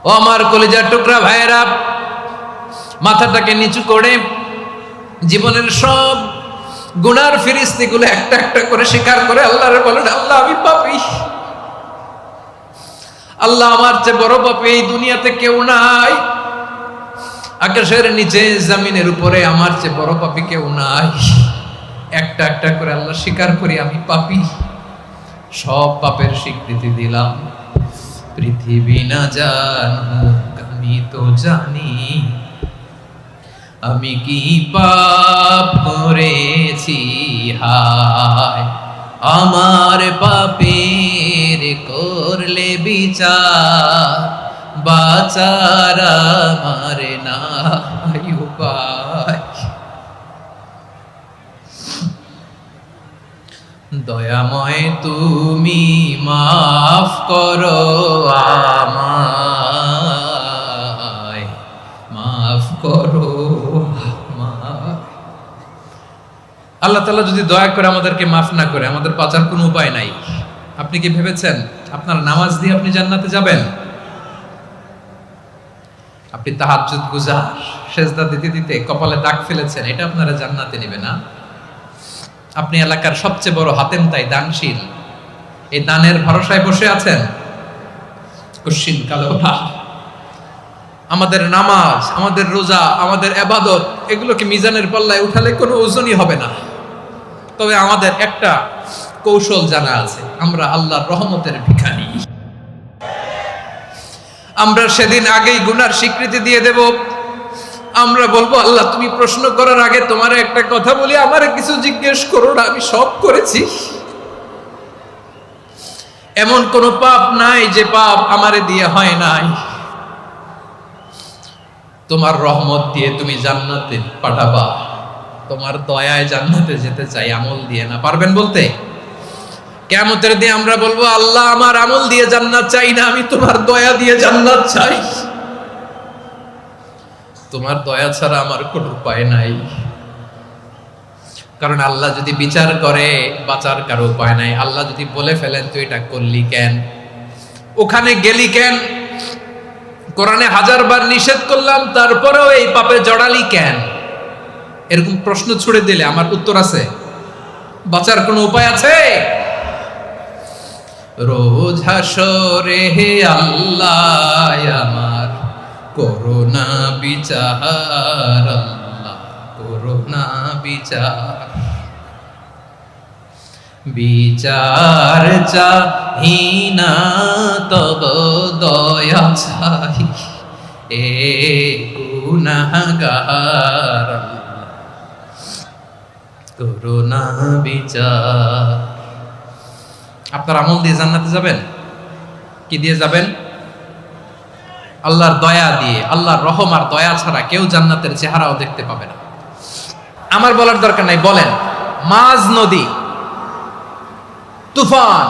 ও আমার কলিজার টুকরা ভাইয়েরা, মাথাটাকে নিচু করে জীবনের সব গুনার ফিরিস্তিগুলো একটা একটা করে স্বীকার করে আল্লাহরে বলেন, আল্লাহ আমি পাপী, আল্লাহ আমার চেয়ে বড় পাপী এই দুনিয়াতে কেউ নাই, আকাশের নিচে জমিনের উপরে আমার চেয়ে বড় পাপী কেউ নাই। একটা একটা করে আল্লাহ স্বীকার করি আমি পাপী, সব পাপের স্বীকৃতি দিলাম। পৃথিবী না জানুক আমি তো জানি, আমি কি পাপ করেছি, হায় আমার পাপের করলে বিচার, বাঁচার আমার নাই উপায়। দয়াময় তুমি মাফ করো আমায়, মাফ করো আমায়। আল্লাহ তাআলা যদি দয়া করে আমাদেরকে মাফ না করে, আমাদের বাঁচার কোনো উপায় নাই। আপনি কি ভেবেছেন আপনার নামাজ দিয়ে আপনি জান্নাতে যাবেন? আপনি তাহাজ্জুদ গুজার, সেজদা দিতে দিতে কপালে দাগ ফেলেছেন, এটা আপনারা জান্নাতে নেবে না? আপনি এলাকার সবচেয়ে বড় হাতেম তাই দানশীল, এই দানের ভরসায় বসে আছেন, কশিন কালো না। আমাদের নামাজ, আমাদের রোজা, আমাদের ইবাদত, এগুলোকে মিজানের পাল্লায় উঠালে কোনো ওজনই হবে না। তবে আমাদের একটা কৌশল জানা আছে, আমরা আল্লাহর রহমতের ভিখারি। আমরা সেদিন আগেই গুনার স্বীকৃতি দিয়ে দেব। আমরা বলবো, আল্লাহ তুমি প্রশ্ন করার আগে তোমার একটা কথা বলি, আমারে কিছু জিজ্ঞেস করো না, আমি সব করেছি। এমন কোন পাপ নাই যে পাপ আমারে দিয়ে হয় নাই। তোমার রহমত দিয়ে তুমি জান্নাতে পাঠাবা, তোমার দয়ায় জান্নাতে যেতে চাই, আমল দিয়ে না। পারবেন বলতে? কিয়ামতের দিন আমরা বলবো, আল্লাহ আমার আমল দিয়ে জান্নাত চাই না, আমি তোমার দয়া দিয়ে জান্নাত চাই। তোমার দয়া ছাড়া আমার কোনো উপায় নাই। কারণ আল্লাহ যদি বিচার করে, বাঁচার কারো উপায় নাই। আল্লাহ যদি বলে ফেলেন তুই এটা করলি কেন, ওখানে গেলি কেন, কোরআনে 1000 বার নিষেধ করলাম তারপরেও এই পাপে জড়ালি কেন, এরকম প্রশ্ন ছুড়ে দিলে আমার উত্তর আছে? বাঁচার কোনো উপায় আছে? রোজ হাসরে হে আল্লাহ আমার করোনা বিচার, আল্লাহ করোনা বিচার, বিচার চাহি না তব দয়া চাই, এ গুনাহগার করোনা বিচার। আপনার আমল দিয়ে জান্নাতে যাবেন? কি দিয়ে যাবেন? আল্লাহর দয়া দিয়ে। আল্লাহর রহম আর দয়া ছাড়া কেউ জান্নাতের চেহারাও দেখতে পাবে না। আমার বলার দরকার নাই, বলেন। মাঝ নদী, তুফান,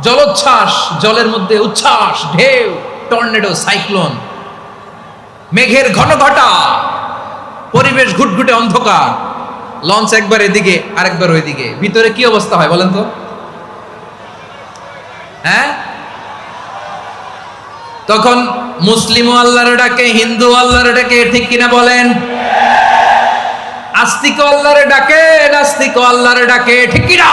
জলোচ্ছ্বাস, জলের মধ্যে উচ্ছ্বাস, ঢেউ, টর্নেডো, সাইক্লোন, মেঘের ঘনঘটা, পরিবেশ ঘুটঘুটে অন্ধকার, লঞ্চ একবার এদিকে আরেকবার ওইদিকে, ভিতরে কি অবস্থা হয় বলেন তো? হ্যাঁ, তখন মুসলিম আল্লাহর ডাকে, হিন্দু আল্লাহর ডাকে, ঠিক কিনা বলেন? আস্তিক আল্লাহর ডাকে, নাস্তিক আল্লাহর ডাকে, ঠিক কিনা?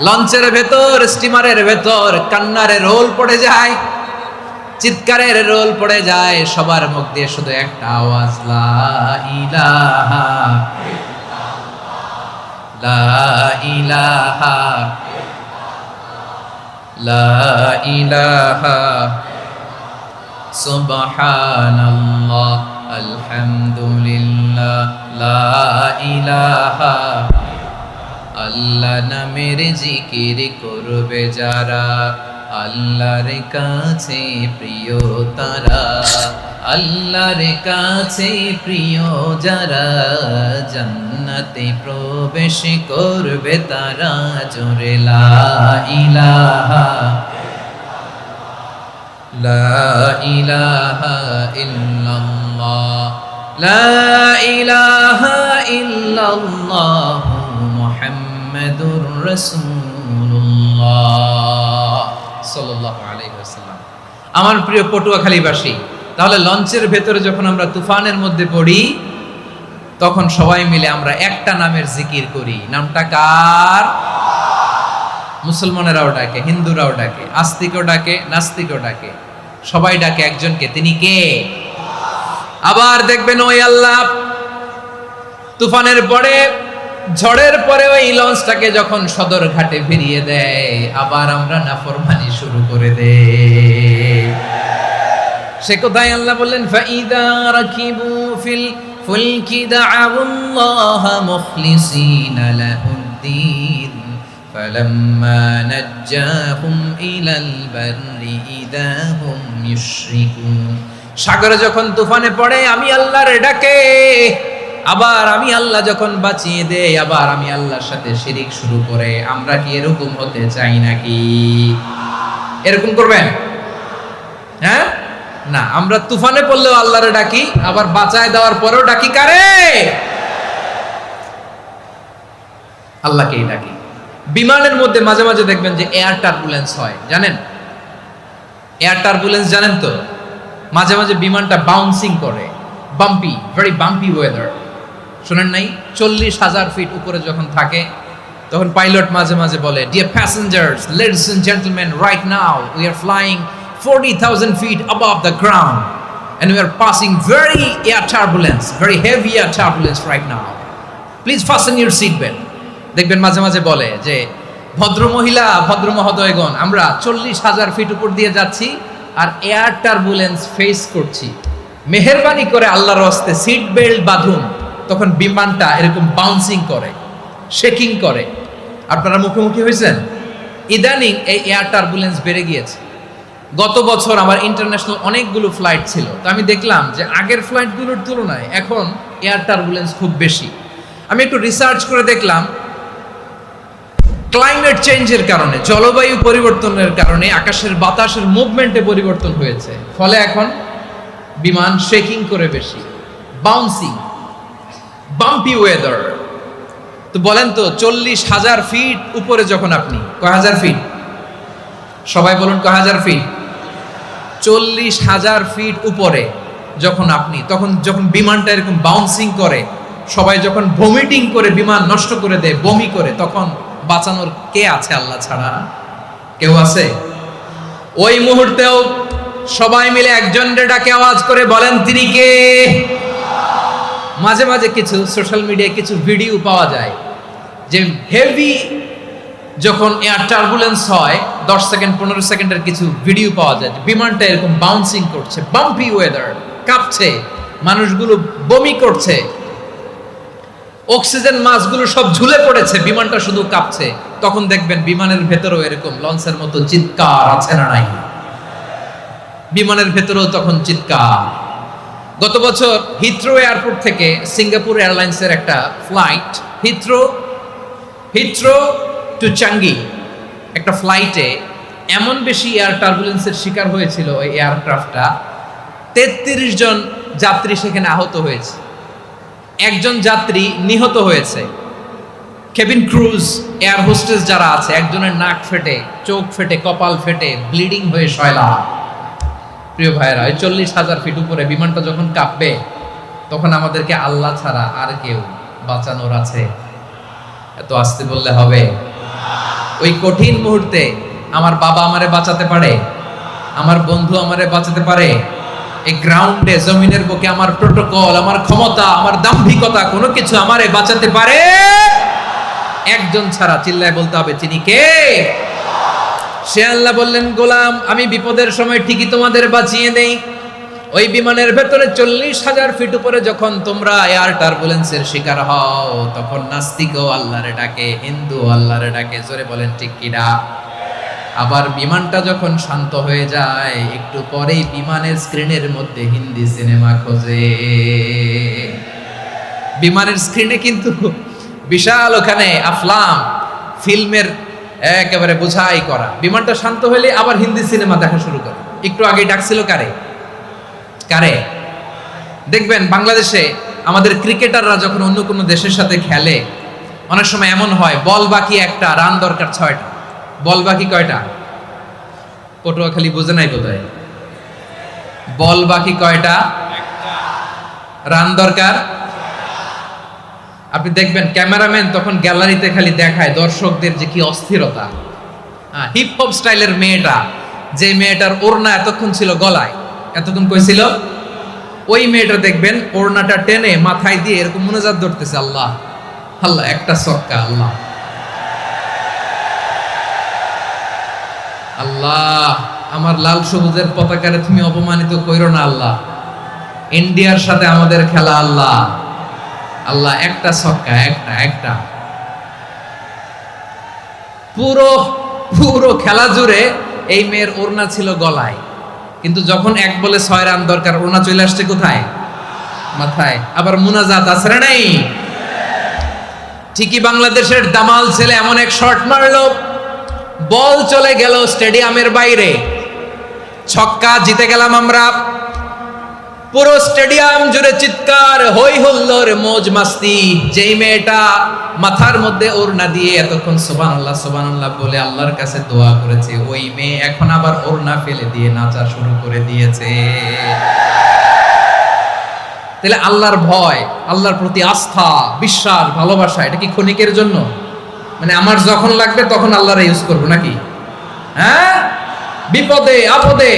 লঞ্চের ভেতর, স্টিমারের ভেতর কান্নারে রোল পড়ে যায়, চিৎকারের রোল পড়ে যায়, সবার মুখ দিয়ে শুধু একটা আওয়াজ, লা ইলাহা লা ইলাহা লা ইলাহা সুবহানাল্লাহ আলহামদুলিল্লাহ লা ইলাহা। আল্লাহ নামের জিকির করবে যারা, আল্লাহর কাছে প্রিয় তারা, আল্লাহর কাছে প্রিয় যারা, জান্নাতে প্রবেশ করবে তারা, জোরে লা ইলাহা লা ইলাহা ইল্লাল্লাহ লা ইলাহা ইল্লাল্লাহ মুহাম্মাদুর রাসূলুল্লাহ সাল্লাল্লাহু আলাইহি ওয়াসাল্লাম। আমার প্রিয় পটুয়াখালীবাসী, তাহলে লঞ্চের ভেতরে যখন আমরা তুফানের মধ্যে পড়ি, তখন সবাই মিলে আমরা একটা নামের জিকির করি। নামটা কার? মুসলমানেরাও ডাকে, হিন্দুরাও ডাকে, আস্তিকও ডাকে, নাস্তিকও ডাকে, সবাই ডাকে একজনকে। তিনি কে? আবার দেখবেন ওই আল্লাহ তুফানের পরে, ঝড়ের পরে ওই লঞ্চটাকে যখন সদর ঘাটে ফিরিয়ে দেয়, আবার আমরা নাফরমানি শুরু করে দেই। সে কোথায়? আল্লাহ বললেন, ফাইদা রাকিবু ফিল ফুলকি দা'আউল্লাহা মুখলিসিনা লাহুদ্দিন ফালাম্মা নাজ্জাহুম ইলাল বাররি ইযা হুম ইউশরিকুন। সাগরে যখন তুফানে পড়ে আমি আল্লাহর ডাকে, আবার আমি আল্লাহ যখন বাঁচিয়ে দেই, আবার আমি আল্লাহর সাথে শিরিক শুরু করে। আমরা কি এরকম হতে চাই নাকি? এরকম করবেন? হ্যাঁ না, আমরা তুফানে পড়লেও আল্লাহরে ডাকি, আবার বাঁচায় দেওয়ার পরেও ডাকি কারে? আল্লাহকেই ডাকি। বিমানের মধ্যে মাঝে মাঝে দেখবেন যে এয়ার টার্বুলেন্স হয়, জানেন? এয়ার টার্বুলেন্স জানেন তো? মাঝে মাঝে বিমানটা বাউন্সিং করে, বাম্পি, ভেরি বাম্পি ওয়েদার। শুনেন নাই? 40,000 ফিট উপরে যখন থাকে, তখন পাইলট মাঝে মাঝে বলে, dear passengers, ladies and gentleman, right now we are flying 40,000 feet above the ground and we are passing very air turbulence, very heavy air turbulence right now. Please fasten your seat belt. দেখবেন মাঝে মাঝে বলে যে, ভদ্র মহিলা, ভদ্র মহোদয়গণ, আমরা 40,000 ফিট উপর দিয়ে যাচ্ছি আর এয়ার টার্বুলেন্স ফেস করছি, মেহেরবানি করে আল্লাহর হস্তে সিট বেল্ট বাঁধুন। তখন বিমানটা এরকম বাউন্সিং করে, শেকিং করে। আপনারা মুখোমুখি হয়েছেন? ইদানিং এই এয়ার টার্বুলেন্স বেড়ে গিয়েছে। গত বছর আমার ইন্টারন্যাশনাল অনেকগুলো ফ্লাইট ছিল, তো আমি দেখলাম যে আগের ফ্লাইটগুলোর তুলনায় এখন এয়ার টার্বুলেন্স খুব বেশি। আমি একটু রিসার্চ করে দেখলাম, ক্লাইমেট চেঞ্জের কারণে, জলবায়ু পরিবর্তনের কারণে আকাশের বাতাসের মুভমেন্টে পরিবর্তন হয়েছে, ফলে এখন বিমান শেকিং করে বেশি, বাউন্সিং, বাম্পি ওয়েদার। তো বলেন তো, 40,000 ফিট উপরে যখন আপনি, কয় হাজার ফিট? সবাই বলুন, কয় হাজার ফিট? 40,000 ফিট উপরে যখন আপনি, তখন যখন বিমানটা এরকম বাউন্সিং করে, সবাই যখন ভমিটিং করে বিমান নষ্ট করে দেয়, বমি করে, তখন বাঁচানোর কে আছে আল্লাহ ছাড়া? কেউ আছে? ওই মুহূর্তেও সবাই মিলে একজনের ডাকে আওয়াজ করে বলেন, তিনি কে? মাঝে মাঝে কিছু সোশ্যাল মিডিয়ায় কিছু ভিডিও পাওয়া যায় যে হেভি যখন এয়ার টার্বুলেন্স হয়, 10 সেকেন্ড 15 সেকেন্ডের কিছু ভিডিও পাওয়া যায়, বিমানটা এরকম বাউন্সিং করছে, বাম্পি ওয়েদার, কাঁপছে, মানুষগুলো বমি করছে, অক্সিজেন মাসগুলো সব ঝুলে পড়েছে, বিমানটা শুধু কাঁপছে। তখন দেখবেন বিমানের ভেতরেও এরকম লঞ্চের মতো চিৎকার আছে না নাই? বিমানের ভেতরেও তখন চিৎকার। গত বছর হিথ্রো এয়ারপোর্ট থেকে সিঙ্গাপুর এয়ারলাইন্সের একটা ফ্লাইট, হিথ্রো টু চাঙ্গি, একটা ফ্লাইটে এমন বেশি এয়ার টার্বুলেন্সের শিকার হয়েছিল ওই এয়ারক্রাফটটা, 33 জন যাত্রী সেখানে আহত হয়েছে, একজন যাত্রী নিহত হয়েছে। কেবিন ক্রুজ, এয়ার হোস্টেস যারা আছে, একজনের নাক ফেটে, চোখ ফেটে, কপাল ফেটে, ব্লিডিং হয়ে শয়লা। প্রিয় ভাইরা, ওই 40,000 ফিট উপরে বিমানটা যখন কাঁপবে, তখন আমাদেরকে আল্লাহ ছাড়া আর কেউ বাঁচানোর আছে? এত আসতে বললে হবে? ওই কঠিন মুহূর্তে আমার বাবা আমারে বাঁচাতে পারে, আমার বন্ধু আমারে বাঁচাতে পারে। এই গ্রাউন্ডে, জমিনের বুকে আমার প্রোটোকল, আমার ক্ষমতা, আমার দাম্ভিকতা, কোনো কিছু আমারে বাঁচাতে পারে একজন ছাড়া। চিল্লায় বলতে হবে, তিনি কে? সে আল্লাহ বললেন, গোলাম, আমি বিপদের সময় ঠিকই তোমাদের বাঁচিয়ে দেই। ওই বিমানের ভেতরে 40,000 ফিট উপরে যখন তোমরা এয়ার টার্বুলেন্সের শিকার হও, তখন নাস্তিকও আল্লাহরে ডাকে, হিন্দু আল্লাহরে ডাকে। জোরে বলেন ঠিক কিনা? আবার বিমানটা যখন শান্ত হয়ে যায়, একটু পরেই বিমানের স্ক্রিনের মধ্যে হিন্দি সিনেমা খোঁজে। বিমানের স্ক্রিনে কিন্তু বিশাল ওখানে আফলাম ফিল্মের একেবারে বোঝাই করা। বিমানটা শান্ত হলে আবার হিন্দি সিনেমা দেখা শুরু করে। একটু আগে ডাকছিল কারে? দেখবেন বাংলাদেশে আমাদের ক্রিকেটাররা যখন অন্য কোনো দেশের সাথে খেলে, অনেক সময় এমন হয়, বল বাকি একটা, রান দরকার 6টা। বল বাকি কয়টা? পটুয়াখালী বোঝে নাই বোধহয়। বল বাকি কয়টা? রান দরকার। আপনি দেখবেন ক্যামেরাম্যান তখন গ্যালারিতে খালি দেখায় দর্শকদের যে কি অস্থিরতা। হিপ হপ স্টাইলের মেয়েটা, যে মেয়েটার ওড়না এতক্ষণ ছিল গলায়, এতক্ষণ কই ছিল, ওই মেয়েটা দেখবেন ওড়নাটা টেনে মাথায় দিয়ে এরকম মুনাজাত ধরতেছে, আল্লাহ আল্লাহ, একটা ছক্কা, আল্লাহ আল্লাহ, আমার লাল সবুজের পতাকারে তুমি অপমানিত কইরো না আল্লাহ, ইন্ডিয়ার সাথে আমাদের খেলা, আল্লাহ আল্লাহ, একটা ছক্কা, একটা একটা। পুরো পুরো খেলা জুড়ে এই মেয়ের ওড়না ছিল গলায়, কিন্তু যখন এক বলে 6 রান দরকার, ওড়না চলে আসছে কোথায়? মাথায়। আবার মুনাজাত আছে না নাই? ঠিকই বাংলাদেশের দামাল ছেলে এমন এক শট মারলো, বল চলে গেল স্টেডিয়ামের বাইরে, ছক্কা, জিতে গেলাম আমরা। পুরো স্টেডিয়াম জুড়ে চিৎকার, হই হুল্লোড়, মৌজ মাস্তি। যেই মেয়েটা মাথার মধ্যে ওড়না দিয়ে এতক্ষণ সুবহানাল্লাহ সুবহানাল্লাহ বলে আল্লাহর কাছে দোয়া করেছে, ওই মেয়ে এখন আবার ওড়না ফেলে দিয়ে নাচা শুরু করে দিয়েছে। তাহলে আল্লাহর ভয়, আল্লাহর প্রতি আস্থা, বিশ্বাস, ভালোবাসা, এটা কি ক্ষণিকের জন্য? মানে আমার যখন লাগবে তখন আল্লাহরে ইউজ করবো নাকি? হ্যাঁ, বিপদে আপদে,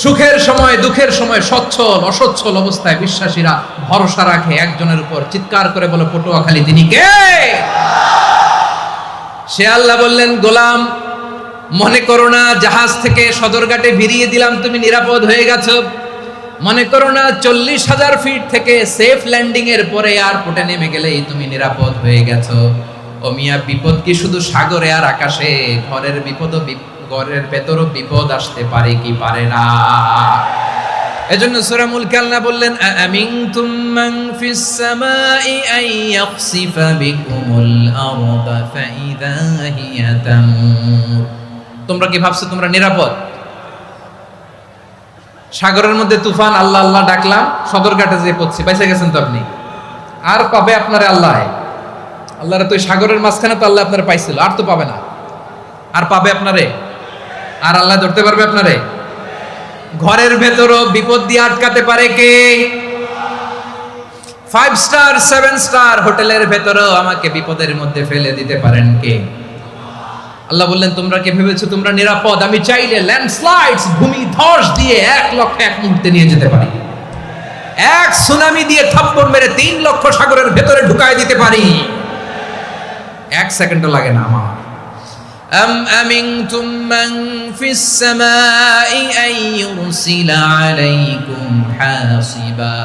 সুখের সময় দুঃখের সময়, সচ্ছল অসচ্ছল অবস্থায় বিশ্বাসীরা ভরসা রাখে একজনের উপর, চিৎকার করে বলে পটুয়াখালী তিনি কে? সে আল্লাহ বললেন, গোলাম মনে করো না জাহাজ থেকে সদরঘাটে ভিড়িয়ে দিলাম তুমি নিরাপদ হয়ে গেছো, মনে করো না 40,000 ফিট থেকে সেফ ল্যান্ডিং এর পরে এয়ারপোর্টে নেমে গেলেই তুমি নিরাপদ হয়ে গেছো। ও মিয়া, বিপদ কি শুধু সাগরে আর আকাশে? ঘরের বিপদও, ঘরের ভেতরও বিপদ আসতে পারে কি পারে না? এজন্য সূরা মুলক আল্লাহ বললেন, আমিনতুম মান ফিস সামাই আন ইয়াখসিফা বিকুমুল আরদা ফাইদা হিয়া তামুর। তোমরা কি ভাবছো তোমরা নিরাপদ? সাগরের মধ্যে তুফান, আল্লাহ আল্লাহ ডাকলাম, সদরঘাটে যেয়ে পড়ছি, বাইসে গেছেন তো আপনি। আর পাবে আপনারে আল্লাহ? আল্লাহরে তো সাগরের মাঝখানে তো আল্লাহ আপনারে পাইছিল, আর তো পাবে না। আর পাবে আপনারে? আর আল্লাহ ধরতে পারবে আপনারে? ঘরের ভেতরও বিপদ দিয়ে আটকাতে পারে কে? 5 স্টার 7 স্টার হোটেলের ভেতরও আমাকে বিপদের মধ্যে ফেলে দিতে পারেন কে? আল্লাহ বললেন, তোমরা কি ভেবেছো তোমরা নিরাপদ? আমি চাইলে ল্যান্ডস্লাইডস, ভূমি ধস দিয়ে 1 লক্ষ এক মুহূর্তে নিয়ে যেতে পারি। এক সুনামি দিয়ে থাপ্পড় মেরে 3 লক্ষ সাগরের ভেতরে ঢুকায় দিতে পারি। 1 সেকেন্ডও লাগে না আমার। أم أمنتم من في السماء أن يرسل عليكم حاصبا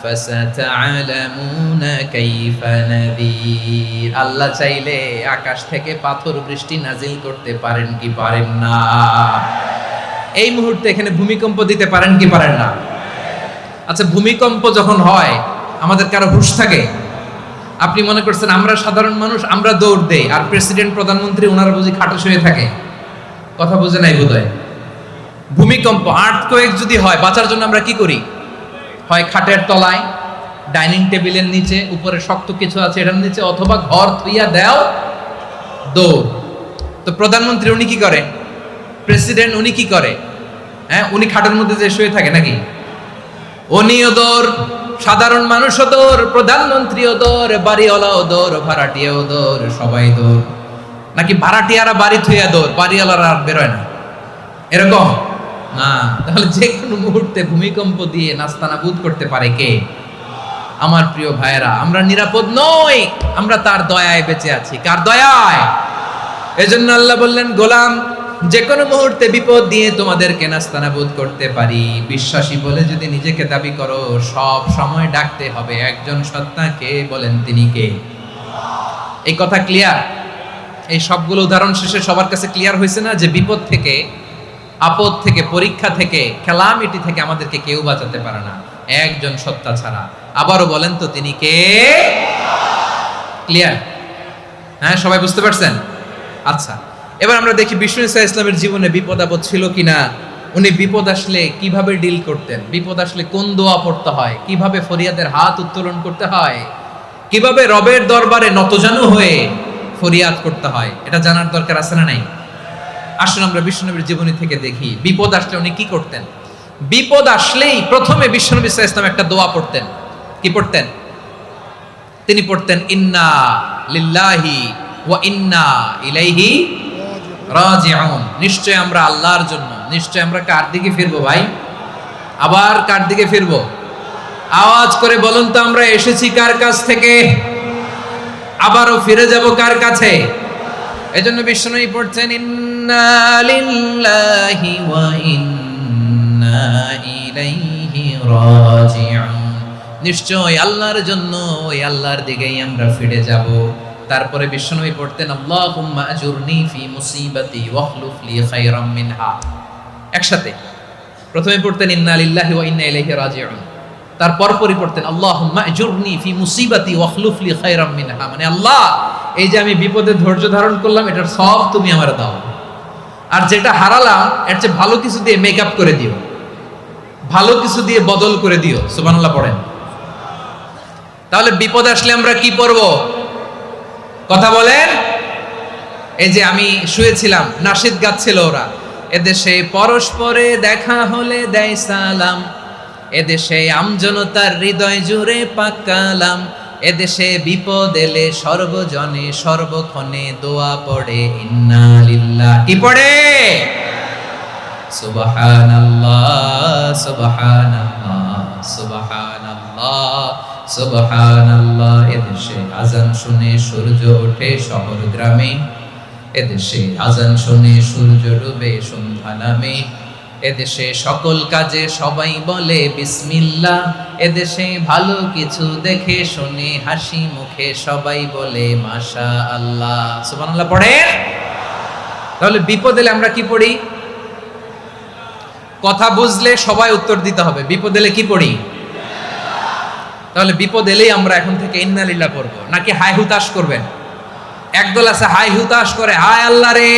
فستعلمون كيف نذير। আল্লাহ চাইলে আকাশ থেকে পাথর বৃষ্টি নাজিল করতে পারেন কি পারেন না? এই মুহূর্তে এখানে ভূমিকম্প দিতে পারেন কি পারেন না? আচ্ছা, ভূমিকম্প যখন হয় আমাদের কারো হুঁশ থাকে? আপনি মনে করছেন আমরা সাধারণ মানুষ, আমরা দৌড় দেই, আর প্রেসিডেন্ট প্রধানমন্ত্রী ওনারা বুঝি খাটে শুয়ে থাকে? কথা বুঝে নাই বোধহয়। ভূমিকম্প, আর্থকোয়েক যদি হয়, বাঁচার জন্য আমরা কি করি? হয় খাটের তলায়, ডাইনিং টেবিলের নিচে, উপরে শক্ত কিছু আছে এটার নিচে, অথবা ঘর থুইয়া দেও দৌড়। তো প্রধানমন্ত্রী উনি কি করে? প্রেসিডেন্ট উনি কি করে? হ্যাঁ, উনি খাটের মধ্যে যে শুয়ে থাকে নাকি? উনিও দৌড়, সাধারণ মানুষও দৌড়, প্রধানমন্ত্রীও দৌড়, বাড়িওয়ালাও দৌড়, ভাড়াটিয়াও দৌড়, সবাই দৌড়। নাকি ভাড়াটিয়ারা বাড়ি থুইয়া দৌড়, বাড়িওয়ালারা আর বেরোয় না? এরকম না। তাহলে যে কোনো মুহূর্তে ভূমিকম্প দিয়ে নাস্তানাবুদ করতে পারে কে? আমার প্রিয় ভাইয়েরা, আমরা নিরাপদ নই, আমরা তার দয়ায় বেঁচে আছি। কার দয়ায়? এজন্য আল্লাহ বললেন, গোলাম যে কোনো মুহূর্তে বিপদ দিয়ে তোমাদেরকে নাস্তানাবুদ করতে পারি। বিশ্বাসী বলে যদি নিজেকে দাবি করো, সব সময় ডাকতে হবে একজন সত্তাকে। বলেন তিনি কে? এই কথা ক্লিয়ার? এই সবগুলো উদাহরণ শেষে সবার কাছে ক্লিয়ার হয়েছে না যে বিপদ থেকে, আপদ থেকে, পরীক্ষা থেকে, ক্যালামিটি থেকে আমাদেরকে কেউ বাঁচাতে পারে না একজন সত্তা ছাড়া। আবারও বলেন তো তিনি কে? ক্লিয়ার? হ্যাঁ, সবাই বুঝতে পারছেন? আচ্ছা, এবার আমরা দেখি বিষ্ণু ইসা ইসলামের জীবনে বিপদ আপদ ছিল কিনা। উনি বিপদ আসলে কিভাবে ডিল করতেন, বিপদ আসলে কোন দোয়া পড়তে হয়, কিভাবে ফরিয়াদের হাত উত্তোলন করতে হয়, কিভাবে রবের দরবারে নতজানু হয়ে ফরিয়াদ করতে হয়, এটা জানার দরকার আছে না নাই? আসুন আমরা বিষ্ণু নবীর জীবনী থেকে দেখি বিপদ আসলে উনি কি করতেন। বিপদ আসলেই প্রথমে বিশ্বনবী সাল্লাল্লাহু আলাইহি ওয়াসাল্লাম একটা দোয়া পড়তেন। কি পড়তেন? তিনি পড়তেন ইন্না লিল্লাহি ওয়া ইন্না ইলাইহি রাজিউন। নিশ্চয় আমরা আল্লাহর জন্য, নিশ্চয় আমরা কার দিকে ফিরবো ভাই? আবার কার দিকে ফিরবো? আওয়াজ করে বলুন তো, আমরা এসেছি কার কাছ থেকে, আবারও ফিরে যাব কার কাছে? এজন্য বিশ্বনবী পড়ছেন ইন্না লিল্লাহি ওয়া ইন্না ইলাইহি রাজিউন। নিশ্চয় আল্লাহর জন্য, ওই আল্লাহর দিকেই আমরা ফিরে যাব। তারপরে বিশ্বনবী পড়তেন আল্লাহুম্মা আজুরনি ফি মুসিবাতি ওয়াখলুফ লি খায়রাম মিনহা। একসাথে প্রথমে পড়তেন ইন্না লিল্লাহি ওয়া ইন্না ইলাইহি রাজিউন, তারপর পরই পড়তেন আল্লাহুম্মা আজুরনি ফি মুসিবাতি ওয়াখলুফ লি খায়রাম মিনহা। মানে আল্লাহ, এই যে আমি বিপদে ধৈর্য ধারণ করলাম, এটার সব তুমি আমার দাও, আর যেটা হারালাম এর চেয়ে ভালো কিছু দিয়ে মেকআপ করে দিও, ভালো কিছু দিয়ে বদল করে দিও। সুবহানাল্লাহ পড়েন। তাহলে বিপদ আসলে আমরা কি পড়ব? কথা বলেন। এই যে আমি শুয়েছিলাম, নাশিদ গাচ্ছিল ওরা, এদেশে পরস্পরে দেখা হলে দেয় সালাম, এদেশে আমজনতার হৃদয় জুড়ে পাকালাম, এদেশে বিপদ এলে সর্বজনে সর্বক্ষণে দোয়া পড়ে ইন্না লিল্লাহ। কি পড়ে? সুবহানাল্লাহ সুবহানাল্লাহ সুবহানাল্লাহ সুবহানাল্লাহ। এদেশে আজান শুনে সূর্য ওঠে শহর গ্রামে, এদেশে আজান শুনে সূর্য ডুবে সন্ধ্যা নামে, এদেশে সকল কাজে সবাই বলে বিসমিল্লাহ, এদেশে ভালো কিছু দেখে শুনে হাসি মুখে সবাই বলে মাশাআল্লাহ। সুবহানাল্লাহ পড়েন। তাহলে বিপদ এলে আমরা কি পড়ি? কথা বুঝলে সবাই উত্তর দিতে হবে। বিপদ এলে কি পড়ি? তাহলে বিপদ এলেই আমরা এখন থেকে ইন্না লিল্লাহ পড়বো, নাকি হাই হুতাশ করবেন? একদল আছে হাই হুতাশ করে, হায় আল্লাহ রে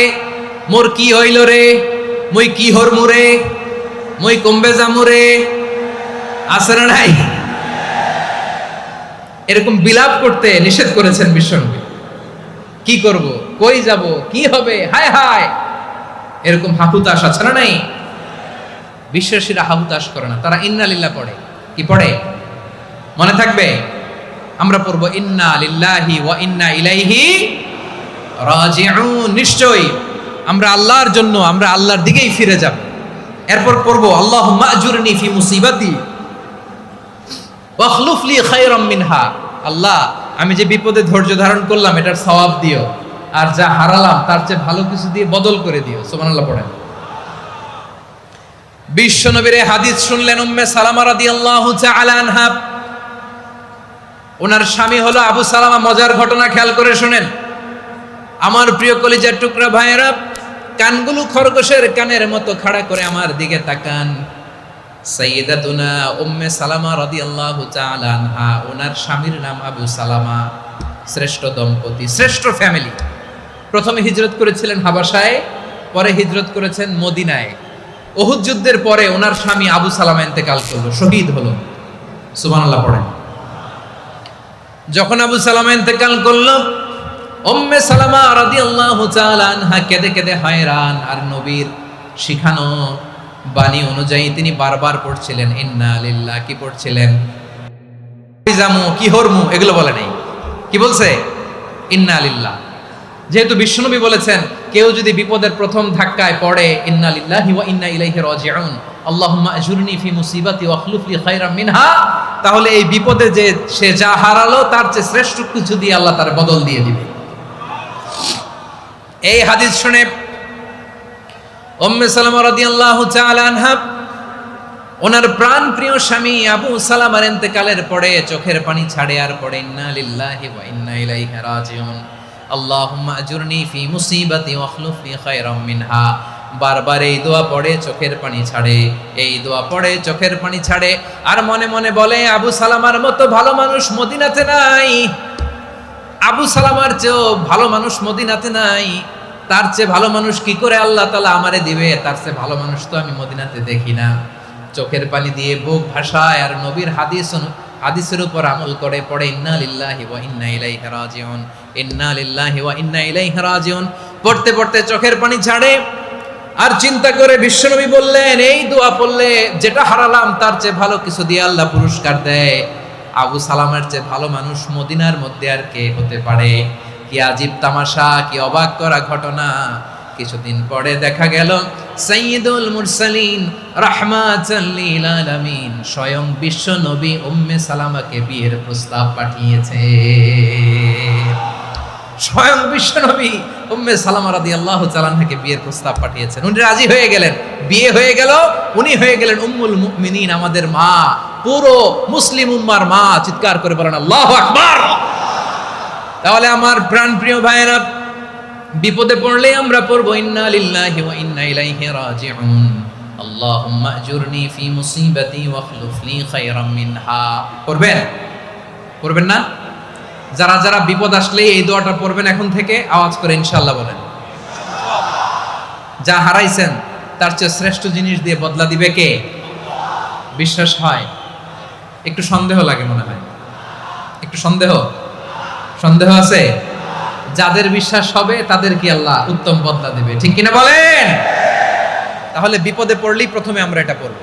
মোর কি হইল রে, মই কি হরমু রে, মই কমবে জামু রে, আছে না নাই? এরকম বিলাপ করতে নিষেধ করেছেন বিশ্বনবী। কি করব, কই যাব, কি হবে, হায় হায়, এরকম হাহুতাশ আছে না নাই? বিশ্বাসীরা হাহুতাশ করে না, তারা ইন্না লিল্লাহ পড়ে। কি পড়ে? মনে থাকবে? আমরা পড়বো ইন্না লিল্লাহি ওয়া ইন্না ইলাইহি রাজিউন। নিশ্চয়ই আমরা আল্লাহর জন্য, আমরা আল্লাহর দিকেই ফিরে যাব। এরপর পড়বো আল্লাহুম্মা আজুরনি ফি মুসিবাতি ওয়াখলুফ লি খায়রাম মিনহা। আল্লাহ, আমি যে বিপদে ধৈর্য ধারণ করলাম এটার সওয়াব দিও, আর যা হারালাম তার চেয়ে ভালো কিছু দিয়ে বদল করে দিও। সুবহানাল্লাহ পড়েন। বিশ্বনবীর হাদিস শুনলেন উম্মে সালামা রাদিয়াল্লাহু তাআলা আনহা। ওনার স্বামী হলো আবু সালামা। মজার ঘটনা খেয়াল করে শুনেন আমার প্রিয় কলিজার টুকরা ভাইয়েরা। কানগুলো খরগোশের কানের মতো খাড়া করে আমার দিকে তাকান। সাইয়্যিদাতুনা উম্মে সালামা রাদিয়াল্লাহু তাআলা আনহা, ওনার স্বামীর নাম আবু সালামা। শ্রেষ্ঠ দম্পতি, শ্রেষ্ঠ ফ্যামিলি। প্রথমে হিজরত করেছিলেন হাবাসায়, পরে হিজরত করেছেন মদিনায়। উহুদ যুদ্ধের পরে ওনার স্বামী আবু সালামা ইন্তেকাল করলো, শহীদ হলো। সুবহানাল্লাহ পড়েন। যখন আবু সালামা ইন্তেকাল করলো, উম্মে সালামা রাদিয়াল্লাহু তাআলা আনহা কেঁদে কেঁদে হয়রান। আর নবীর শিখানো বাণী অনুযায়ী তিনি বারবার পড়ছিলেন ইন্না লিল্লাহ। কি পড়ছিলেন? জামু কি হরমু এগুলো বলে নাই। কি বলছে? ইন্না লিল্লাহ। যেহেতু বিশ্বনবী বলেছেন কেউ যদি বিপদের প্রথম ধাক্কায় পড়ে ইন্না লিল্লাহি ওয়া ইন্না ইলাইহি রাজিউন, আল্লাহুম্মা আজুরনি ফি মুসিবাতি ওয়াখলুফ লি খায়রাম মিনহা, তাহলে এই বিপদে যে সে যা হারালো তার চেয়ে শ্রেষ্ঠ কিছু দিয়ে আল্লাহ তার বদল দিয়ে দিবে। এই হাদিস শুনে উম্মে সালামা রাদিয়াল্লাহু তাআলা আনহা ওনার প্রাণ প্রিয় স্বামী আবু সালামার ইন্তেকালের পরে চোখের পানি ছাড়ে আর পড়ে ইন্না লিল্লাহি ওয়া ইন্না ইলাইহি রাজিউন, আল্লাহুম্মা আজুরনি ফি মুসিবাতি ওয়াখলুফ লি খায়রাম মিনহা। বারবার এই দোয়া পড়ে চোখের পানি ছাড়ে, এই দোয়া পড়ে চোখের পানি ছাড়ে, আর মনে মনে বলে আবু সালামার মতো ভালো মানুষ মদিনাতে নাই, আবু সালামার চেয়েও ভালো মানুষ মদিনাতে নাই, তার চেয়ে ভালো মানুষ কি করে আল্লাহ তাআলা আমারে দিবে, তার চেয়ে ভালো মানুষ তো আমি মদিনাতে দেখি না। চোখের পানি দিয়ে বুক ভাসায় আর নবীর হাদিসের উপর আমল করে পড়ে ইন্না লিল্লাহি ওয়া ইন্না ইলাইহি রাজিউন, ইন্না লিল্লাহি ওয়া ইন্না ইলাইহি রাজিউন। পড়তে পড়তে চোখের পানি ছাড়ে। আর চিন্তা করে বিশ্বনবী বললেন, এই দোয়া পড়লে যেটা হারালাম তার চেয়ে ভালো কিছু দিয়ে আল্লাহ পুরস্কার দেয়। আবু সালামের চেয়ে ভালো মানুষ মদিনার মধ্যে আর কে হতে পারে? কি আজীব তামাশা, কি অবাক করা ঘটনা। কিছুদিন পরে দেখা গেল সাইয়্যিদুল মুরসালিন রাহমাতাল লিল আলামিন স্বয়ং বিশ্ব নবী উম্মে সালামাকে বিয়ের প্রস্তাব পাঠিয়েছে। স্বয়ং বিশ্ব নবী উম্মে সালামা রাদিয়াল্লাহু তাআলা আনহাকে বিয়ের প্রস্তাব পাঠিয়েছেন। উনি রাজি হয়ে গেলেন, বিয়ে হয়ে গেল, উনি হয়ে গেলেন উম্মুল মুমিনিন, আমাদের মা, পুরো মুসলিম উম্মার মা। চিৎকার করে বলেন আল্লাহু আকবার। তাহলে আমার প্রাণপ্রিয় ভাইয়েরা, বিপদে পড়লে আমরা পড়ব ইন্না লিল্লাহি ওয়া ইন্না ইলাইহি রাজিউন, আল্লাহুম্মা আজুরনি ফি মুসিবাতি ওয়া খলুফ লি খায়রাম মিনহা। পড়বেন? পড়বেন না? যারা যারা বিপদ আসলে এই দোয়াটা পড়বেন এখন থেকে আওয়াজ করে ইনশাআল্লাহ বলেন। যা হারাইছেন তার চেয়ে শ্রেষ্ঠ জিনিস দিয়ে বদলা দিবে কে? বিশ্বাস হয়? একটু সন্দেহ লাগে মনে হয়, একটু সন্দেহ আছে? যাদের বিশ্বাস হবে তাদের কি আল্লাহ উত্তম বদলা দিবে, ঠিক কিনা বলেন? তাহলে বিপদে পড়লেই প্রথমে আমরা এটা পড়ব।